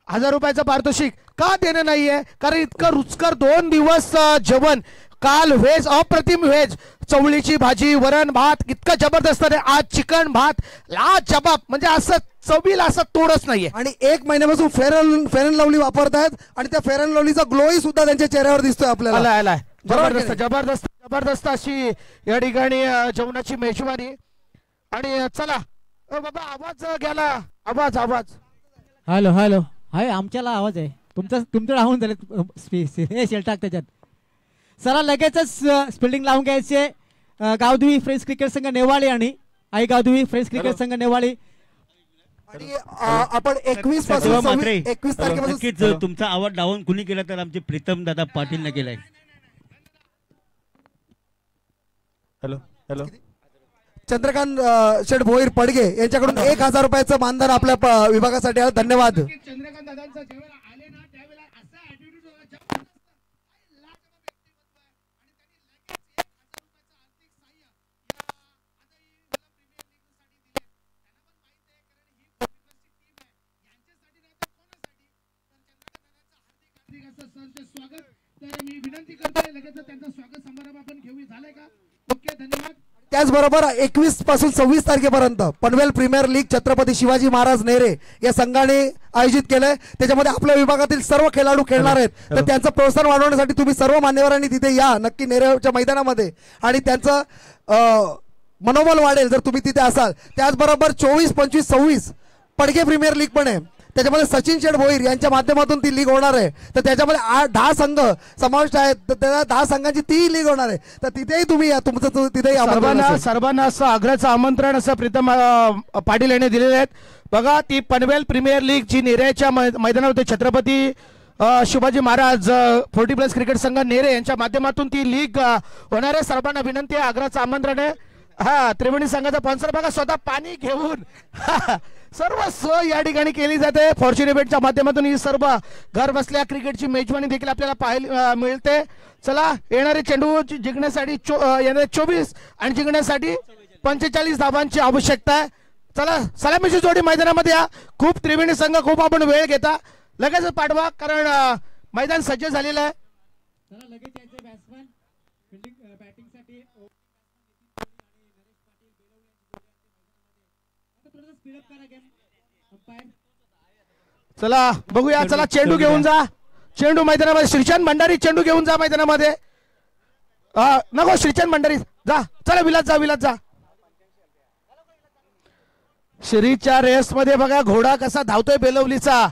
1000 रुपयाचं पारितोषिक का देणं नाहीये? कारण इतकं रुचकर 2 दिवस जेवण, काल व्हेज, अप्रतिम व्हेज, चवळीची भाजी, वरण भात इतकं जबरदस्त आहे. आज चिकन भात लाजबाब, म्हणजे असं चवीला असं तोडच नाहीये. आणि 1 महिन्यापासून फेअर अँड लवली वापरतायत आणि त्या फेअर अँड लवलीचा ग्लोही सुद्धा त्यांच्या चेहऱ्यावर दिसतोय आपल्याला. आलाय जबरदस्त जबरदस्त जबरदस्त अशी या ठिकाणी जेवणाची मेजवानी. आणि चला बाबा आवाज गेला, आवाज आवाज. हॅलो हॅलो हाय, आमच्याला आवाज आहे तुमचं राहून झाले हे शेलटाक त्याच्यात. चला लगेचच स्पेलिंग लावून घ्यायचे. गावदेवी फ्रेंड्स क्रिकेट संघ नेवाळी आणि आई गावदेवी फ्रेंड्स क्रिकेट संघ नेवाळी. आणि आपण 21 पासून 21 तारखेपासून नक्कीच तुमचा आवाज डाऊन कुणी केला तर आमचे प्रीतम दादा पाटील ने केलाय. हॅलो हॅलो चंद्रकांत शेठ भोईर पडगे यांच्याकडून 1000 रुपयाचं मानधन आपल्या विभागासाठी आहे. धन्यवाद. चंद्रकांत दादांचा जेव्हा आले ना त्यावेळेला असा ॲटिट्यूड होता, स्वागत. तर मी विनंती करतोय लगेच त्यांचं स्वागत समारंभ आपण घेऊ. झालंय का? ओके, धन्यवाद. त्याचबरोबर 21 पासून 26 तारखेपर्यंत पनवेल प्रीमियर लीग छत्रपती शिवाजी महाराज नेरे या संघाने आयोजित केलंय. त्याच्यामध्ये आपल्या विभागातील सर्व खेळाडू खेळणार आहेत. तर त्यांचं प्रोत्साहन वाढवण्यासाठी तुम्ही सर्व मान्यवरांनी तिथे या नक्की नेरेच्या मैदानामध्ये, आणि त्यांचं मनोबल वाढेल जर तुम्ही तिथे असाल. त्याचबरोबर 24, 25, 26 पडगे प्रीमियर लीग पण आहे. त्याच्यामध्ये सचिन शेठ भोईर यांच्या माध्यमातून ती लीग होणार आहे. तर त्याच्यामध्ये 10 संघ समाविष्ट आहेत. तर त्या 10 संघांची ती लीग होणार आहे. तर तिथेही तुम्ही या, तुमचं तिथेही सर्वांना असं आग्रहाचं आमंत्रण असं प्रीतम पाटील यांनी दिलेले आहेत. बघा, ती पनवेल प्रीमियर लीग जी नेरेच्या मैदानावर छत्रपती शिवाजी महाराज 40+ क्रिकेट संघ नेरे यांच्या माध्यमातून ती लीग होणार आहे. सर्वांना विनंती आहे, आग्रहाचं आमंत्रण आहे. हा, त्रिवेणी संघाचा स्पॉन्सर बघा, स्वतः पाणी घेऊन सर्व सोय या ठिकाणी केली जाते. फॉर्च्युन इव्हेंटच्या माध्यमातून ही सर्व घर बसल्या क्रिकेटची मेजवानी देखील आपल्याला पाहायला मिळते. चला, येणारे चेंडू जिंकण्यासाठी 24 आणि जिंकण्यासाठी 45 धावांची आवश्यकता आहे. चला, सलामीची जोडी मैदानामध्ये या. खूप त्रिवेणी संघ खूप आपण वेळ घेता, लगेचच पाठवा कारण मैदान सज्ज झालेलं आहे. चला बघूया. चला, चेंडू घेऊन जा, चेंडू मैदानामध्ये. श्रीचंद भंडारी चेंडू घेऊन जा मैदानामध्ये. नको, श्रीचंद भंडारी जा. चला, विलास जा. श्रीच्या रेस मध्ये बघा घोडा कसा धावतोय बेलवलीचा.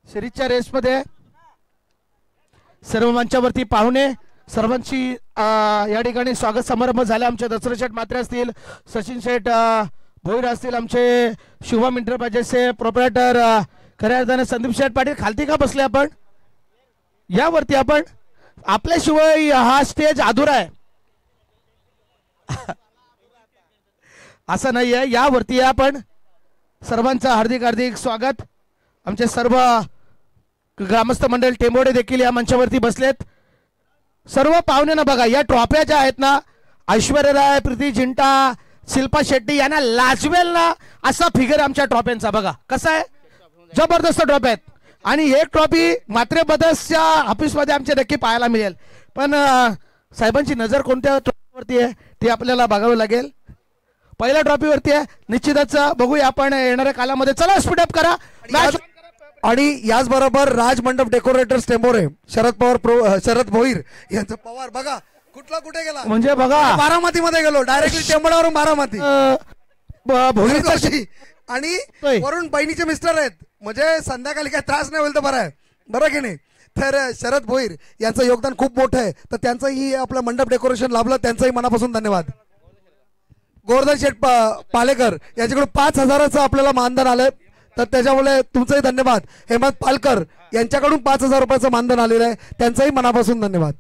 श्रीच्या रेस मध्ये सर्व मंचावरती पाहुणे सर्वांची या ठिकाणी स्वागत समारंभ झाला. आमचे दसरे शेठ मात्रे असतील, सचिन शेठ भोईर असतील, आमचे शुभम इंटरप्राइजेसचे प्रोप्रायटर खऱ्या अर्थाने संदीप शेठ पाटील. खालती का बसले आपण? यावरती आपण. आपल्याशिवाय हा स्टेज अधुरा आहे असं नाही आहे. यावरती आपण. सर्वांचं हार्दिक हार्दिक स्वागत. आमचे सर्व ग्रामस्थ मंडळ टेंबोडे देखील या मंचावरती बसलेत. सर्व पाहुण्यांना बघा, या ट्रॉफ्या ज्या आहेत ना, ऐश्वर्या राय, प्रीती जिंटा, शिल्पा शेट्टी यांना लाजवेल ना असा फिगर आमच्या ट्रॉफ्यांचा. बघा कसा आहे, जबरदस्त ट्रॉफी आहेत. आणि एक ट्रॉफी मात्रे ब्रदर्सच्या ऑफिसमध्ये आमच्या नक्की पाहायला मिळेल. पण साहेबांची नजर कोणत्या ट्रॉफीवरती आहे ते आपल्याला बघावं लागेल. पहिल्या ट्रॉफीवरती आहे निश्चितच. बघूया आपण येणाऱ्या कालामध्ये. चला, स्पीडअप करा. आणि याचबरोबर राज मंडप डेकोरेटर्स टेंबोरे शरद भोईर यांचं पवार बघा कुठला कुठे गेला, म्हणजे बघा बारामती मध्ये गेलो डायरेक्टली टेंबोड्यावरून बारामती. भोईर आणि वरून बहिणीचे मिस्टर आहेत, म्हणजे संध्याकाळी काय त्रास नाही होईल तर बरं आहे, बरं की नाही. तर शरद भोईर यांचं योगदान खूप मोठं आहे. तर त्यांचंही आपलं मंडप डेकोरेशन लाभलं, त्यांचंही मनापासून धन्यवाद. गोवर्धन शेठ पालेकर यांच्याकडून 5000चं आपल्याला मानधन आलंय, तर त्याच्यामुळे तुमचंही धन्यवाद. हेमंत पालकर यांच्याकडून 5000 रुपयाचं मानधन आलेलं आहे, त्यांचंही मनापासून धन्यवाद.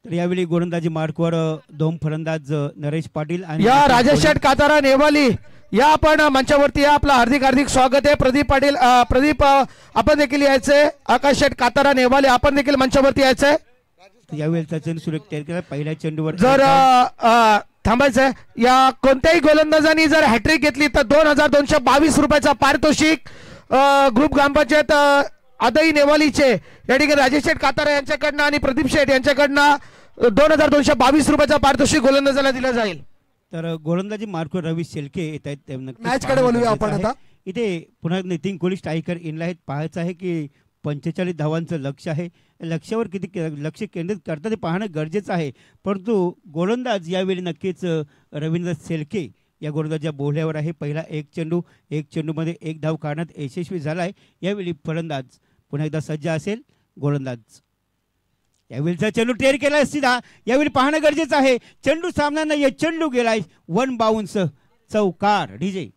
तर यावेळी गोलंदाजी मार्कवर 2 फलंदाज नरेश पाटील आणि या राजेश शेठ कातारा नेवाली या आपण मंचावरती या. आपलं हार्दिक हार्दिक स्वागत आहे. प्रदीप पाटील, प्रदीप आपण देखील यायचंय. आकाश शेठ कातारा नेवाले आपण देखील मंचावरती यायचंय. यावेळी चेंडू सुरेख पहिल्या चेंडूवर जर थांबायचं. या कोणत्याही गोलंदाजांनी जर हॅट्रिक घेतली तर 2222 रुपयाचा पारितोषिक ग्रुप ग्रामपंचायत आदई नेवालीचे या ठिकाणी राजेश शेठ कातारा यांच्याकडनं आणि प्रदीप शेठ यांच्याकडनं 2222 रुपयाचा पारितोषिक गोलंदाजाला दिला जाईल. तर गोलंदाजी मार्को रवी शेलके येत आहेत त्यांना मॅच कडे बोलूया आपण आता. इथे पुन्हा नितीन कोहली स्ट्रायकर इनला आहेत. पाहायचं आहे की 45 धावांचं लक्ष आहे. लक्ष्यावर किती लक्ष केंद्रित करतात ते पाहणं गरजेचं आहे. परंतु गोलंदाज यावेळी नक्कीच रवींद्र शेलके या गोलंदाजाच्या बोहल्यावर आहे. पहिला एक चेंडूमध्ये एक धाव काढण्यात यशस्वी झाला आहे. यावेळी फलंदाज पुन्हा एकदा सज्ज असेल. गोलंदाज यावेळीचा चेंडू टेर केला सीधा. यावेळी पाहणं गरजेचं आहे. चेंडू सामना नाही, चेंडू गेलाय 1 बाउन्स चौकार. डीजे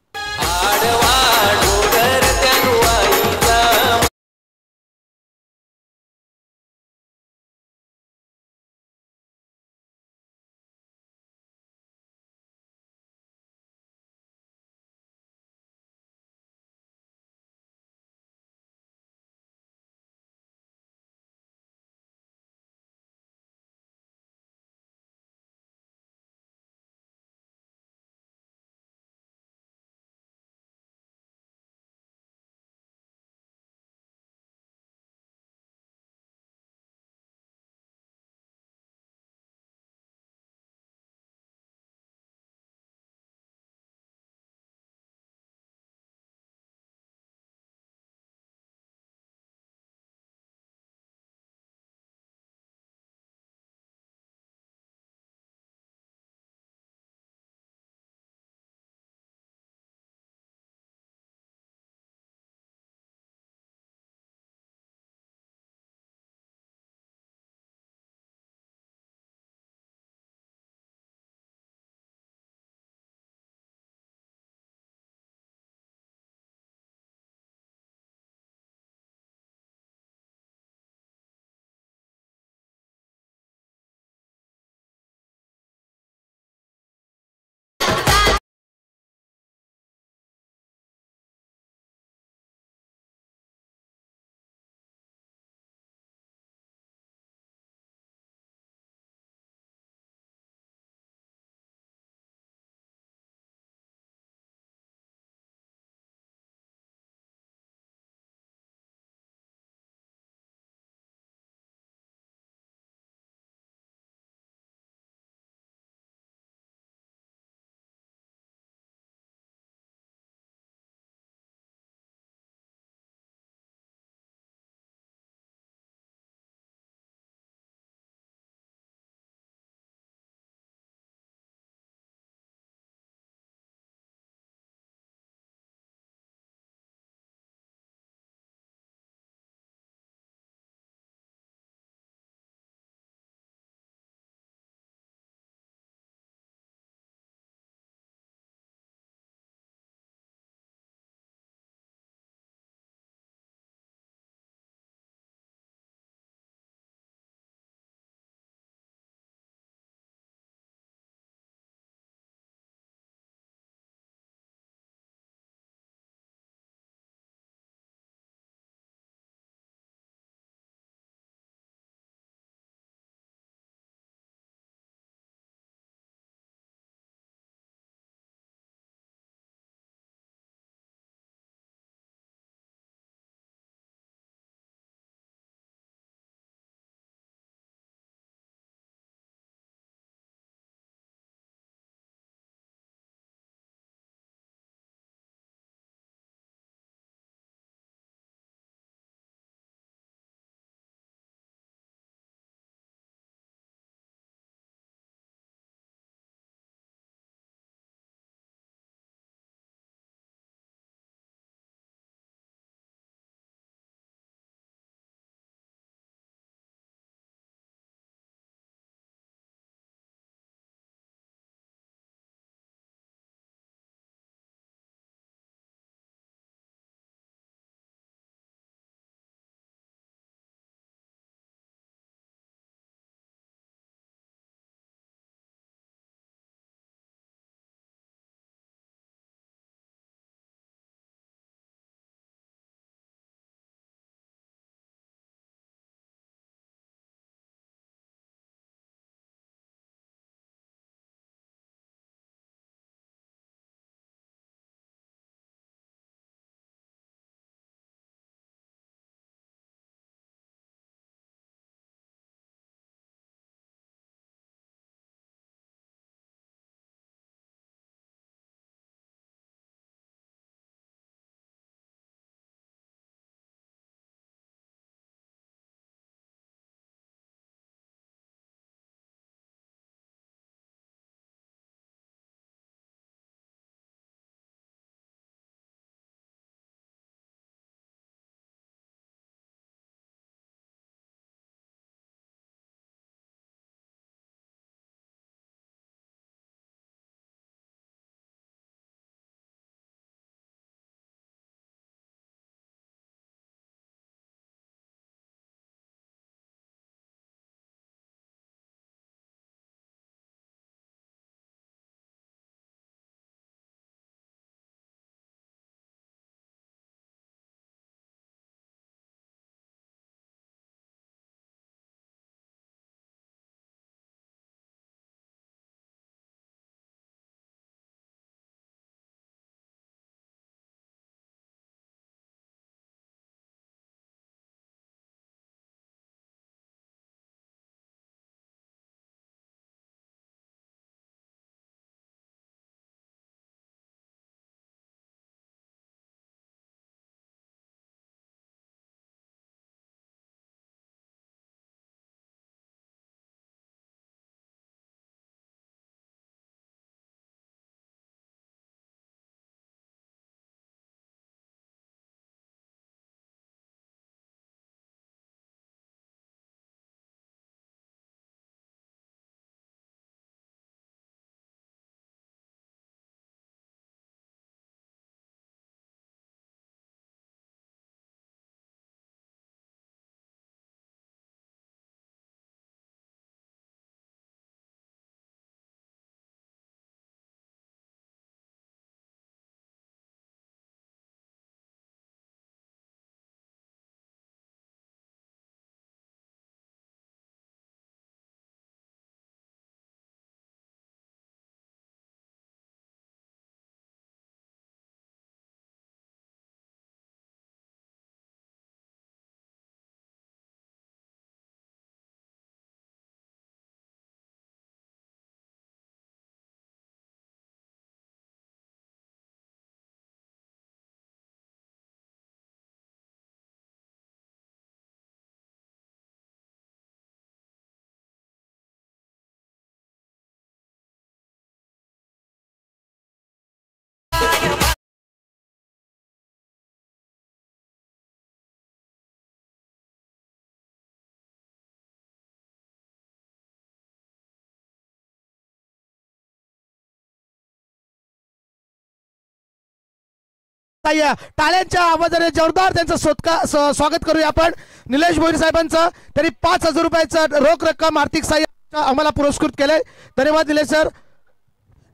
टाळ्यांच्या आवाजाने जोरदार त्यांचं स्वागत करूया आपण निलेश भोईर साहेबांचं. त्यांनी 5,000 रुपयाचं रोख रक्कम आर्थिक सहाय्य आम्हाला पुरस्कृत केलंय. धन्यवाद निलेश सर.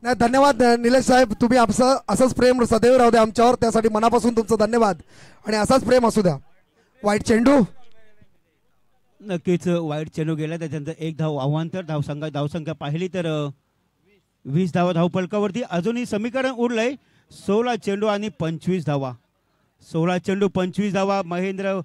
नाही, धन्यवाद निलेश साहेब. तुम्ही आमचं असंच प्रेम सदैव राहू द्या आमच्यावर, त्यासाठी मनापासून तुमचं धन्यवाद आणि असाच प्रेम असू द्या. वाईट चेंडू. नक्कीच वाईट चेंडू गेला, त्याच्यानंतर एक धाव अवांतर. धावसंख्या पाहिली तर 20 धावा धावफलकावरती. अजूनही समीकरण उरलंय 16 चेंडू आणि 25 धावा. 16 चेंडू 25 धावा. महेंद्र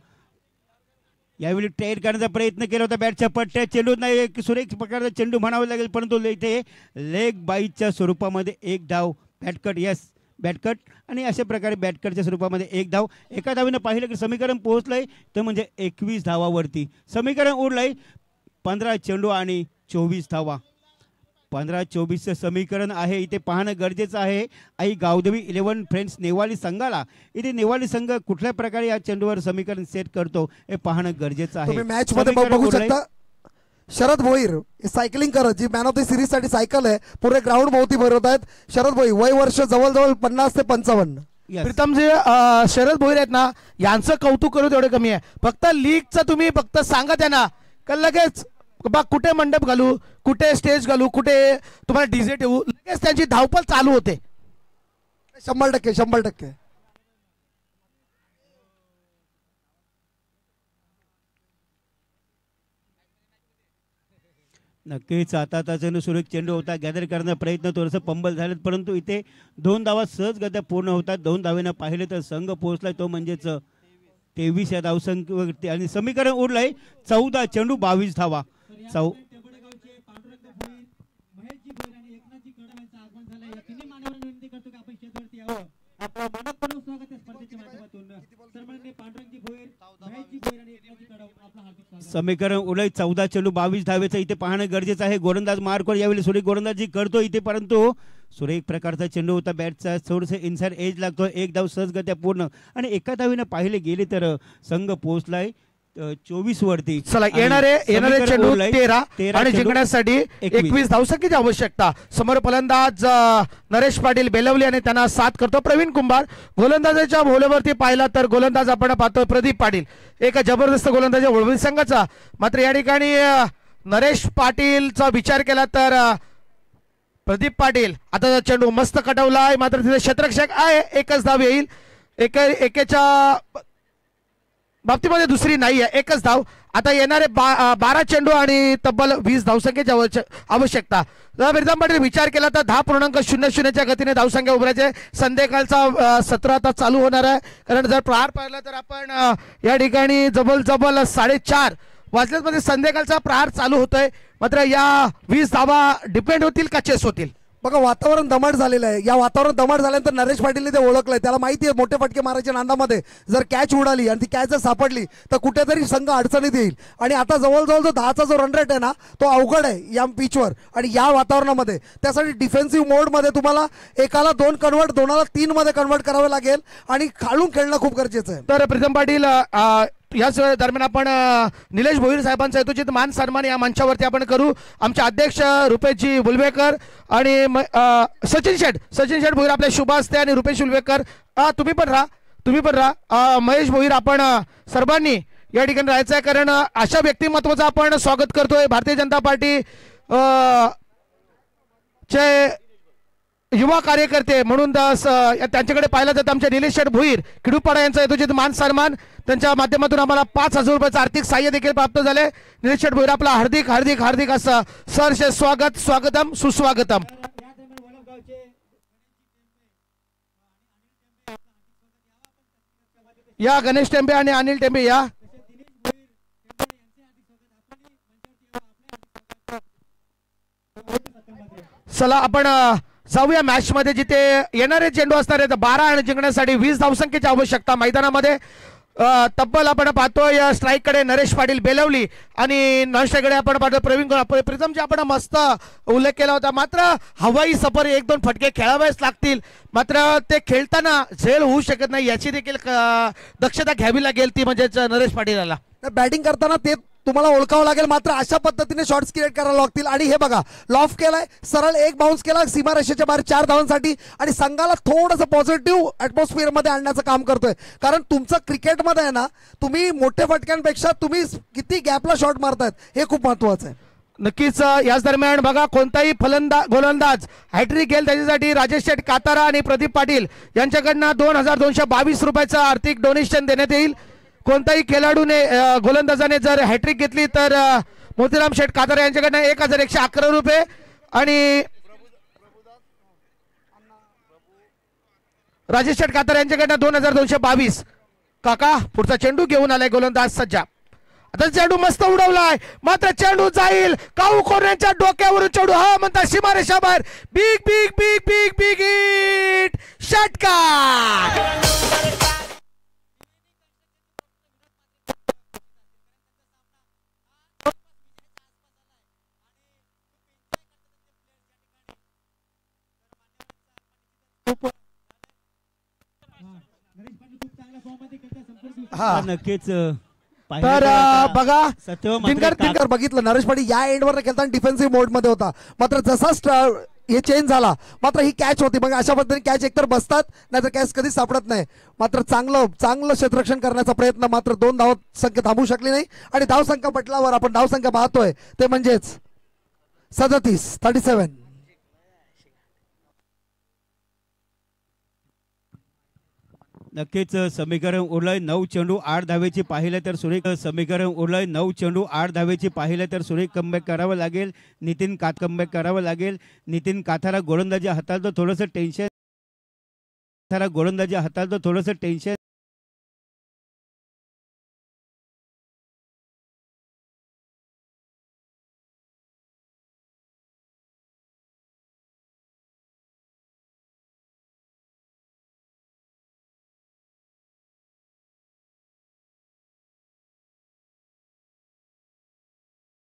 यावेळी ट्रेड करण्याचा प्रयत्न केला होता बॅटच्या पट्ट्या. चेंडू नाही, एक सुरेख प्रकारचा चेंडू म्हणावा लागेल, परंतु इथे लेग बाईच्या स्वरूपामध्ये एक धाव. बॅटकट, येस बॅटकट, आणि अशा प्रकारे बॅटकटच्या स्वरूपामध्ये एक धाव. एका धावीनं पाहिलं की समीकरण पोहोचलंय तर म्हणजे 21 धावावरती. समीकरण उरलंय 15 चेंडू आणि 24 धावा. 15-24चं समीकरण आहे. इथे पाहणं गरजेचं आहे. आई गावदेवी 11 फ्रेंड्स नेवाली संघाला इथे नेवाली संघ कुठल्या प्रकारे या चेंडूवर समीकरण सेट करतो हे पाहणं गरजेचं आहे. तुम्ही मॅच मध्ये बघू शकता शरद भोईर सायकलिंग करत, जी मॅन ऑफ द सिरीज साठी सायकल आहे, पुरे ग्राउंड भोवती भरवत आहेत. शरद भोईर वय वर्ष जवळजवळ 50 ते 55. प्रीतम जे शरद भोईर आहेत ना, यांचं कौतुक करू तेवढं कमी आहे. फक्त लीगचं तुम्ही फक्त सांगा त्यांना का लगेच बा कुठे मंडप घालू, कुठे स्टेज घालू, कुठे तुम्हाला डीजे ठेवू, लगेच त्यांची धावपळ चालू होते. 100%. नक्कीच आता चेंडू सुरेख चेंडू होता. गॅदर करण्याचा प्रयत्न थोडंसं पंबल झालेत, परंतु इथे 2 धावा सहजगत्या पूर्ण होतात. 2 धावेनं पाहिले तर संघ पोहोचलाय तो म्हणजेच 23 या धावसंख्येवरती. आणि समीकरण उरलंय 14 चेंडू 22 धावा. समीकरण उरलंय 14 चेंडू 22 धावेचं. इथे पाहणं गरजेचं आहे. गोलंदाज मार्कवर यावेळी सुरेख गोलंदाजी करतो इथे, परंतु सुरेख प्रकारचा चेंडू होता. बॅटचा थोडंसं इनसाइड एज लागतो. एक धाव सहजगत्या पूर्ण आणि एका धावीनं पाहिले गेले तर संघ पोहोचलाय 24 वरती. चला येणारे चेंडू 13 आणि जिंकण्यासाठी 21 धावसंख्येची आवश्यकता. समोर फलंदाज नरेश पाटील बेलवली आणि त्यांना साथ करतो प्रवीण कुंभार. गोलंदाजाच्या भोवल्यावरती पाहिला तर गोलंदाज आपण पाहतो प्रदीप पाटील, एक जबरदस्त गोलंदाज वळवली संघाचा. मात्र या ठिकाणी नरेश पाटीलचा विचार केला तर प्रदीप पाटील आता चेंडू मस्त कटवलाय, मात्र तिथे क्षेत्ररक्षक आहे. एकच धाव येईल. एकेच्या बाबतीमध्ये दुसरी नाही आहे, एकच धाव. आता येणारे 12 चेंडू आणि तब्बल 20 धावसंख्येची आवश्यकता. जर प्रीतम पाटील विचार केला तर 10.00च्या गतीने धावसंख्या उभरायचे. संध्याकाळचा सत्र आता चालू होणार आहे, कारण जर प्रहार पाहिला तर आपण या ठिकाणी जबल 4:30 वाजल्यामध्ये संध्याकाळचा प्रहार चालू होतोय. मात्र या 20 धावा डिपेंड होतील का चेस होतील. बघा वातावरण दमट झालेलं आहे. या वातावरण दमट झाल्यानंतर नरेश पाटीलने ते ओळखलंय. त्याला माहिती आहे मोठे फटके मारायच्या नांदामध्ये जर कॅच उडाली आणि ती कॅच जर सापडली तर कुठेतरी संघ अडचणीत येईल. आणि आता जवळजवळ जो 10चा जो रन रेट आहे ना तो अवघड आहे या पिचवर आणि या वातावरणामध्ये. त्यासाठी डिफेन्सिव्ह मोडमध्ये तुम्हाला एकाला 2 कन्वर्ट, दोनाला 3 मध्ये कन्वर्ट करावं लागेल आणि खालून खेळणं खूप गरजेचं आहे. तर प्रीतम पाटील याच दरम्यान आपण निलेश भोईर साहेबांचा यथोचित मान सन्मान या मंचावरती आपण करू. आमचे अध्यक्ष रुपेशजी उलवेकर आणि सचिन शेठ भोईर आपल्या शुभ असते आणि रुपेश उलवेकर तुम्ही पण राहा. महेश भोईर आपण सर्वांनी या ठिकाणी राहायचं आहे, कारण अशा व्यक्तिमत्वाचं आपण स्वागत करतोय. भारतीय जनता पार्टी चे युवा कार्यकर्ते म्हणून त्यांच्याकडे पाहिलं जातं. आमच्या निलेश शेठ भोईर किडूपाडा यांचा यथोचित मान सन्मान, त्यांच्या माध्यमातून आम्हाला 5,000 रुपयाचं आर्थिक सहाय्य देखील प्राप्त झाले. निलेश शेठ भोईर आपला हार्दिक हार्दिक हार्दिक असं सहर्ष स्वागतम सुस्वागतम. या गणेश टेंबे आणि अनिल टेंबे या. चला आपण जाऊया मॅच मध्ये, जिथे येणारे चेंडू असणार आहेत 12 आणि जिंकण्यासाठी 20 धावसंख्येची आवश्यकता. मैदानामध्ये तब्बल आपण पाहतोय स्ट्राईक कडे नरेश पाटील बेलवली आणि नॉन स्ट्राईक कडे आपण पाहतोय प्रवीण प्रीतमजी आपण मस्त उल्लेख केला होता. मात्र हवाई सफर 1-2 फटके खेळावेच लागतील, मात्र ते खेळताना झेल होऊ शकत नाही याची देखील दक्षता घ्यावी लागेल, ती म्हणजेच नरेश पाटील याला. बॅटिंग करताना ते तुम्हाला ओळखावं लागेल. मात्र अशा पद्धतीने शॉट्स क्रिएट करायला लागतील. आणि हे बघा, लॉफ केलाय, सरळ एक बाउन्स केला सीमारेषेच्या बाहेर 4 धावांसाठी आणि संघाला थोडंसं पॉझिटिव्ह ॲटमॉस्फिअर मध्ये आणण्याचं काम करतोय. कारण तुमचं क्रिकेटमध्ये आहे ना, तुम्ही मोठ्या फटक्यांपेक्षा तुम्ही किती गॅपला शॉट मारतायत हे खूप महत्वाचं आहे. नक्कीच याच दरम्यान बघा, कोणताही गोलंदाज हॅट्रिक घेईल त्याच्यासाठी राजेश शेठ कातारा आणि प्रदीप पाटील यांच्याकडनं 2222 रुपयाचं आर्थिक डोनेशन देण्यात येईल. कोणताही खेळाडूने गोलंदाजाने जर हॅट्रिक घेतली तर मोतीराम शेठ कातारा यांच्याकडनं 1111 रुपये आणि राजेश शेठ कातारा यांच्याकडनं 2222. काका पुढचा चेंडू घेऊन आलाय गोलंदाज सज्जा. आता चेंडू मस्त उडवलाय, मात्र चेंडू जाईल काऊ कोऱ्यांच्या डोक्यावरून. चेंडू हा म्हणतात सीमारेषा बाहेर. Big big big big big hit, षटकार. हा नक्कीच तर बघा, दिनकर बघितलं, नरेश पाटील या एंडवर खेळताना डिफेन्सिव्ह मोड मध्ये होता. मात्र जसा हे चेंज झाला, मात्र ही कॅच होती. मग अशा पद्धतीने कॅच एकतर बसतात, नाहीतर कॅच कधी सापडत नाही. मात्र चांगलं क्षेत्ररक्षण करण्याचा प्रयत्न, मात्र 2 धाव संख्या थांबू शकली नाही. आणि धावसंख्या पटलावर आपण धावसंख्या पाहतोय ते म्हणजेच 37. नक्कीच समीकरण उरलंय 9 चेंडू 8 धावेची पाहिलं तर सुरेख समीकरण उरलंय 9 चेंडू 8 धावेची पाहिलं तर सुरेख कमबॅक करावं लागेल. नितीन कमबॅक करावं लागेल. नितीन काथारा गोलंदाजी हाताळतो, थोडंसं टेन्शन. गोलंदाजी हाताळतो, थोडंसं टेन्शन.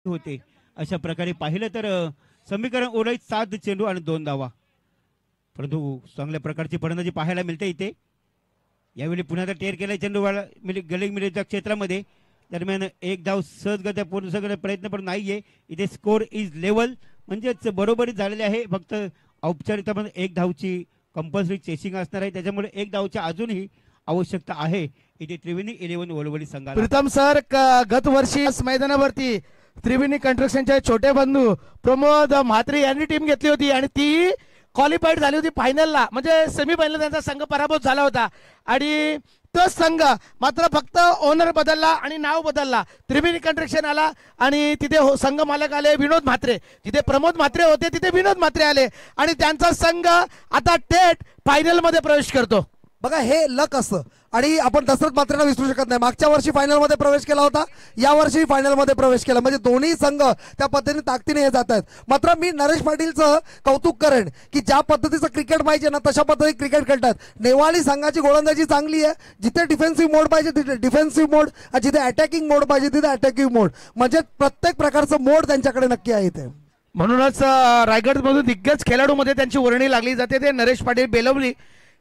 होते अशा प्रकारे पाहिलं तर समीकरण उरलंय 7 चेंडू आणि 2 धावा. परंतु चांगल्या प्रकारची फलंदाजी पाहायला मिळते इथे. यावेळी पुन्हा टेर केलाय चेंडू गलिंग मिलेच्या क्षेत्रामध्ये. दरम्यान 1 धाव सहजगत्या पूर्ण सगळे प्रयत्न पण नाहीये. इथे स्कोर इज लेवल, म्हणजेच बरोबरीच झालेले आहे. फक्त औपचारिकता 1 धावची कंपल्सरी चेसिंग असणार आहे, त्याच्यामुळे 1 धावची अजूनही आवश्यकता आहे इथे त्रिवेणी 11 वलवली संघाला. प्रीतम सर, गत वर्षी मैदानावरती त्रिवेणी कंस्ट्रक्शनचे छोटे बंधू प्रमोद म्हात्रे यांनी टीम घेतली होती आणि ती क्वालिफाईड झाली होती फायनलला. म्हणजे सेमीफायनल त्यांचा संघ पराभूत झाला होता. आणि तो संघ मात्र फक्त ओनर बदलला आणि नाव बदलला. त्रिवेणी कंस्ट्रक्शन आला आणि तिथे संघ मालक आले विनोद म्हात्रे. जिथे प्रमोद म्हात्रे होते तिथे विनोद म्हात्रे आले आणि त्यांचा संघ आता थेट फायनल मध्ये प्रवेश करतो. बघा, हे लक असतं. आणि आपण दशरथ म्हात्रेंना विसरू शकत नाही. मागच्या वर्षी फायनल मध्ये प्रवेश केला होता, या वर्षी फायनल मध्ये प्रवेश केला. म्हणजे दोन्ही संघ त्या पद्धतीने ताकदीने हे जात आहेत. मात्र मी नरेश पाटीलचं कौतुक करेन की ज्या पद्धतीचं क्रिकेट पाहिजे ना तशा पद्धतीने क्रिकेट खेळतात. नेवाळी संघाची गोलंदाजी चांगली आहे. जिथे डिफेन्सिव्ह मोड पाहिजे तिथे डिफेन्सिव्ह मोड, जिथे अटॅकिंग मोड पाहिजे तिथे अटॅकिंग मोड, म्हणजे प्रत्येक प्रकारचं मोड त्यांच्याकडे नक्की आहे इथे. म्हणूनच रायगडमधून दिग्गज खेळाडूमध्ये त्यांची वर्णी लागली जाते ते नरेश पाटील बेलवली.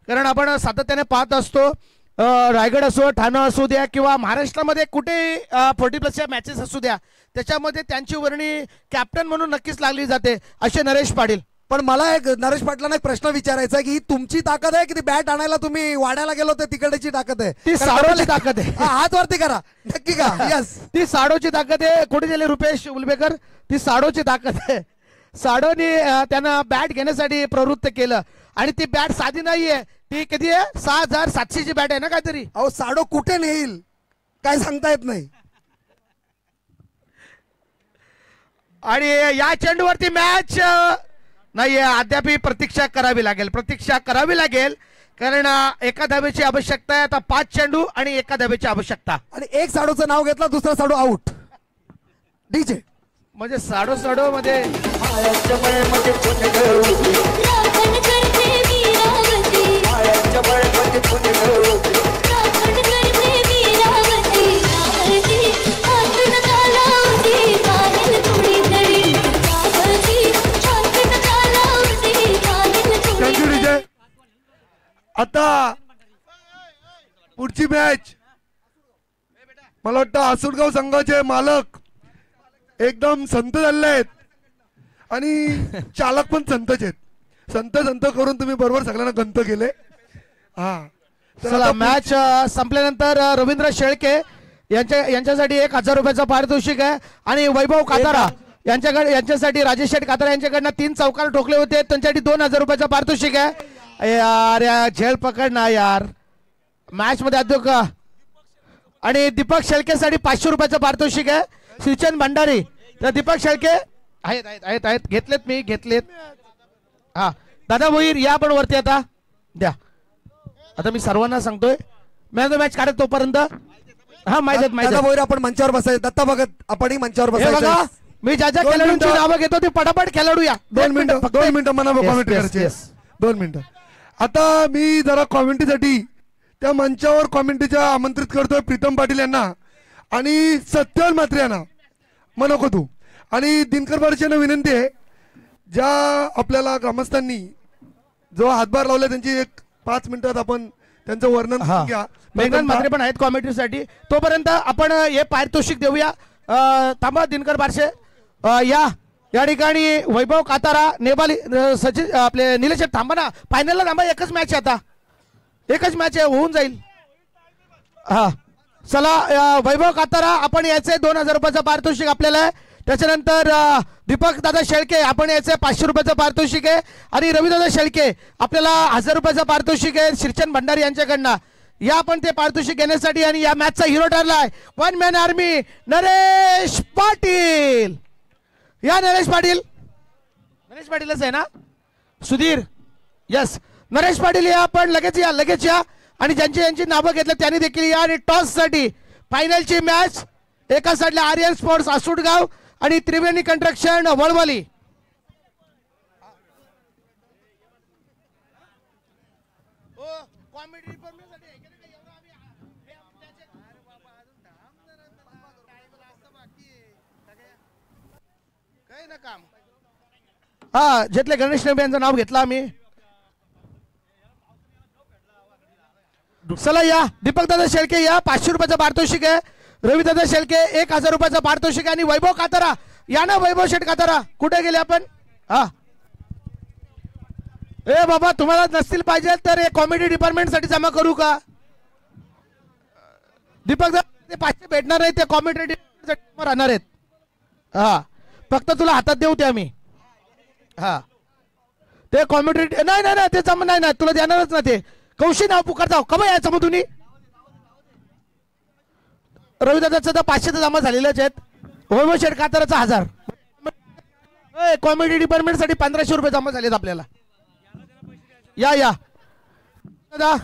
कारण आपण सातत्याने पाहत असतो, रायगड असो, ठाणं असू द्या किंवा महाराष्ट्रामध्ये कुठे 40+ मॅचेस असू द्या, त्याच्यामध्ये त्यांची वर्णी कॅप्टन म्हणून नक्कीच लागली जाते असे नरेश पाटील. पण मला एक नरेश पाटलांना एक प्रश्न विचारायचा आहे की ही तुमची ताकद आहे की ती बॅट आणायला तुम्ही वाड्याला गेलो तर तिकडची ताकद आहे? ती साडोची ताकद आहे. हात वरती करा, नक्की का? यस, ती साडोची ताकद आहे. कुठे गेले रुपेश उलबेकर? ती साडोची ताकद आहे. साडोनी त्यांना बॅट घेण्यासाठी प्रवृत्त केलं आणि ती बॅट साधी नाहीये. ती किती आहे? 6700 ची बॅट आहे ना काहीतरी. अहो, साडो कुठे नेईल काय सांगता येत नाही. आणि या चेंडूवरती मॅच नाहीये. अद्याप प्रतीक्षा करावी लागेल कारण एका धावेची आवश्यकता आहे. आता 5 चेंडू आणि एका धावेची आवश्यकता. आणि एक साडोचं नाव घेतलं, दुसरा साडो आउट. डीजे म्हणजे साडो मध्ये आता पुढची मॅच मला वाटतं आसुडगाव संघाचे मालक एकदम संत झालेले आहेत आणि चालक पण संतच आहेत. संत संत करून तुम्ही बरोबर सगळ्यांना गंत केले. हा चला मॅच संपल्यानंतर रवींद्र शेळके यांच्यासाठी 1000 रुपयाचं पारितोषिक आहे आणि वैभव कातारा यांच्यासाठी राजेश शेठ कातारा यांच्याकडनं 3 चौकार ठोकले होते, त्यांच्यासाठी 2000 रुपयाचं पारितोषिक आहे. यार झेल पकड ना यार मॅच मध्ये अध्यक्ष. आणि दीपक शेळकेसाठी 500 रुपयाचं पारितोषिक आहे. श्रीचंद भंडारी तर दीपक शेळके आहेत आहेत आहेत आहेत घेतलेत मी घेतलेत. हा दादा भोईर या पण वरती आता द्या. आता मी सर्वांना सांगतोय मॅन ऑफ द मॅच काढत तोपर्यंत हा माहिती दादा भोईर आपण मंचावर बसायचं. दत्ता भगत आपणही मंचावर बघा बसायचं. मी ज्या ज्या खेळाडूंची नावं घेतो ते पटापट खेळाडू या. 2 मिनिटं मला कॉमेंट्री करायची. 2 मिनिटं. आता मी जरा कॉमेंट्रीसाठी त्या मंचावर कॉमेंट्रीच्या आमंत्रित करतोय प्रीतम पाटील यांना आणि सत्यवान म्हात्रे यांना नको तू आणि दिनकर बारशेंना विनंती आहे ज्या आपल्याला ग्रामस्थांनी जो हातभार लावला त्यांची 1-5 मिनिटात आपण त्यांचं वर्णन घ्या. मेघनाथ म्हात्रे पण आहेत कॉमेंट्रीसाठी. तोपर्यंत आपण हे पारितोषिक देऊया. थांबा दिनकर बारशे या ठिकाणी वैभव कातारा नेपाली सचिन आपले निलेश थांबा ना. फायनलला थांबा. एकच मॅच आहे आता. एकच मॅच आहे होऊन जाईल. हा चला वैभव कातारा आपण याचे 2000 रुपयाचं पारितोषिक आपल्याला आहे. त्याच्यानंतर दीपक दादा शेळके आपण याचे 500 रुपयाचं पारितोषिक आहे आणि रविदादा शेळके आपल्याला 1000 रुपयाचं पारितोषिक आहे श्रीचंद भंडारी यांच्याकडनं. या आपण ते पारितोषिक घेण्यासाठी आणि या मॅचचा हिरो ठरलाय 1 मॅन आर्मी नरेश पाटील. या नरेश पाटीलच आहे ना सुधीर. यस नरेश पाटील या आपण लगेच या आणि ज्यांची नावं घेतलं त्यांनी देखील या. आणि टॉस साठी फायनलची मॅच एका साईडला आर्यन स्पोर्ट्स आसुडगाव आणि त्रिवेणी कंस्ट्रक्शन वळवली. हा जेथले गणेश नेबे यांचं नाव घेतलं आम्ही. चला या दीपक दादा शेळके या 500 रुपयाचं पारितोषिक आहे. रविदादा शेळके 1000 रुपयाचं पारितोषिक आहे आणि वैभव कातारा या ना. वैभव शेठ कातारा कुठे गेले आपण. हा ए बाबा तुम्हाला नसतील पाहिजे तर कॉमेडी डिपार्टमेंट साठी जमा करू का. दीपक दादा ते 500 भेटणार नाही ते कॉमेडी डिपार्टमेंट राहणार आहेत. हा फक्त तुला हातात देऊ ते आम्ही. हा ते कॉमेडी नाही ते जमा नाही तुला देणारच ना ते. कौशी नाव पुकारता कमा यायचं मग तुम्ही. रविदादाचं तर 500 जमा झालेलेच आहेत. वैभव शेठ काताराचा 1000. कॉमेडी डिपार्टमेंट साठी 1500 रुपये जमा झालेत आपल्याला. या दादा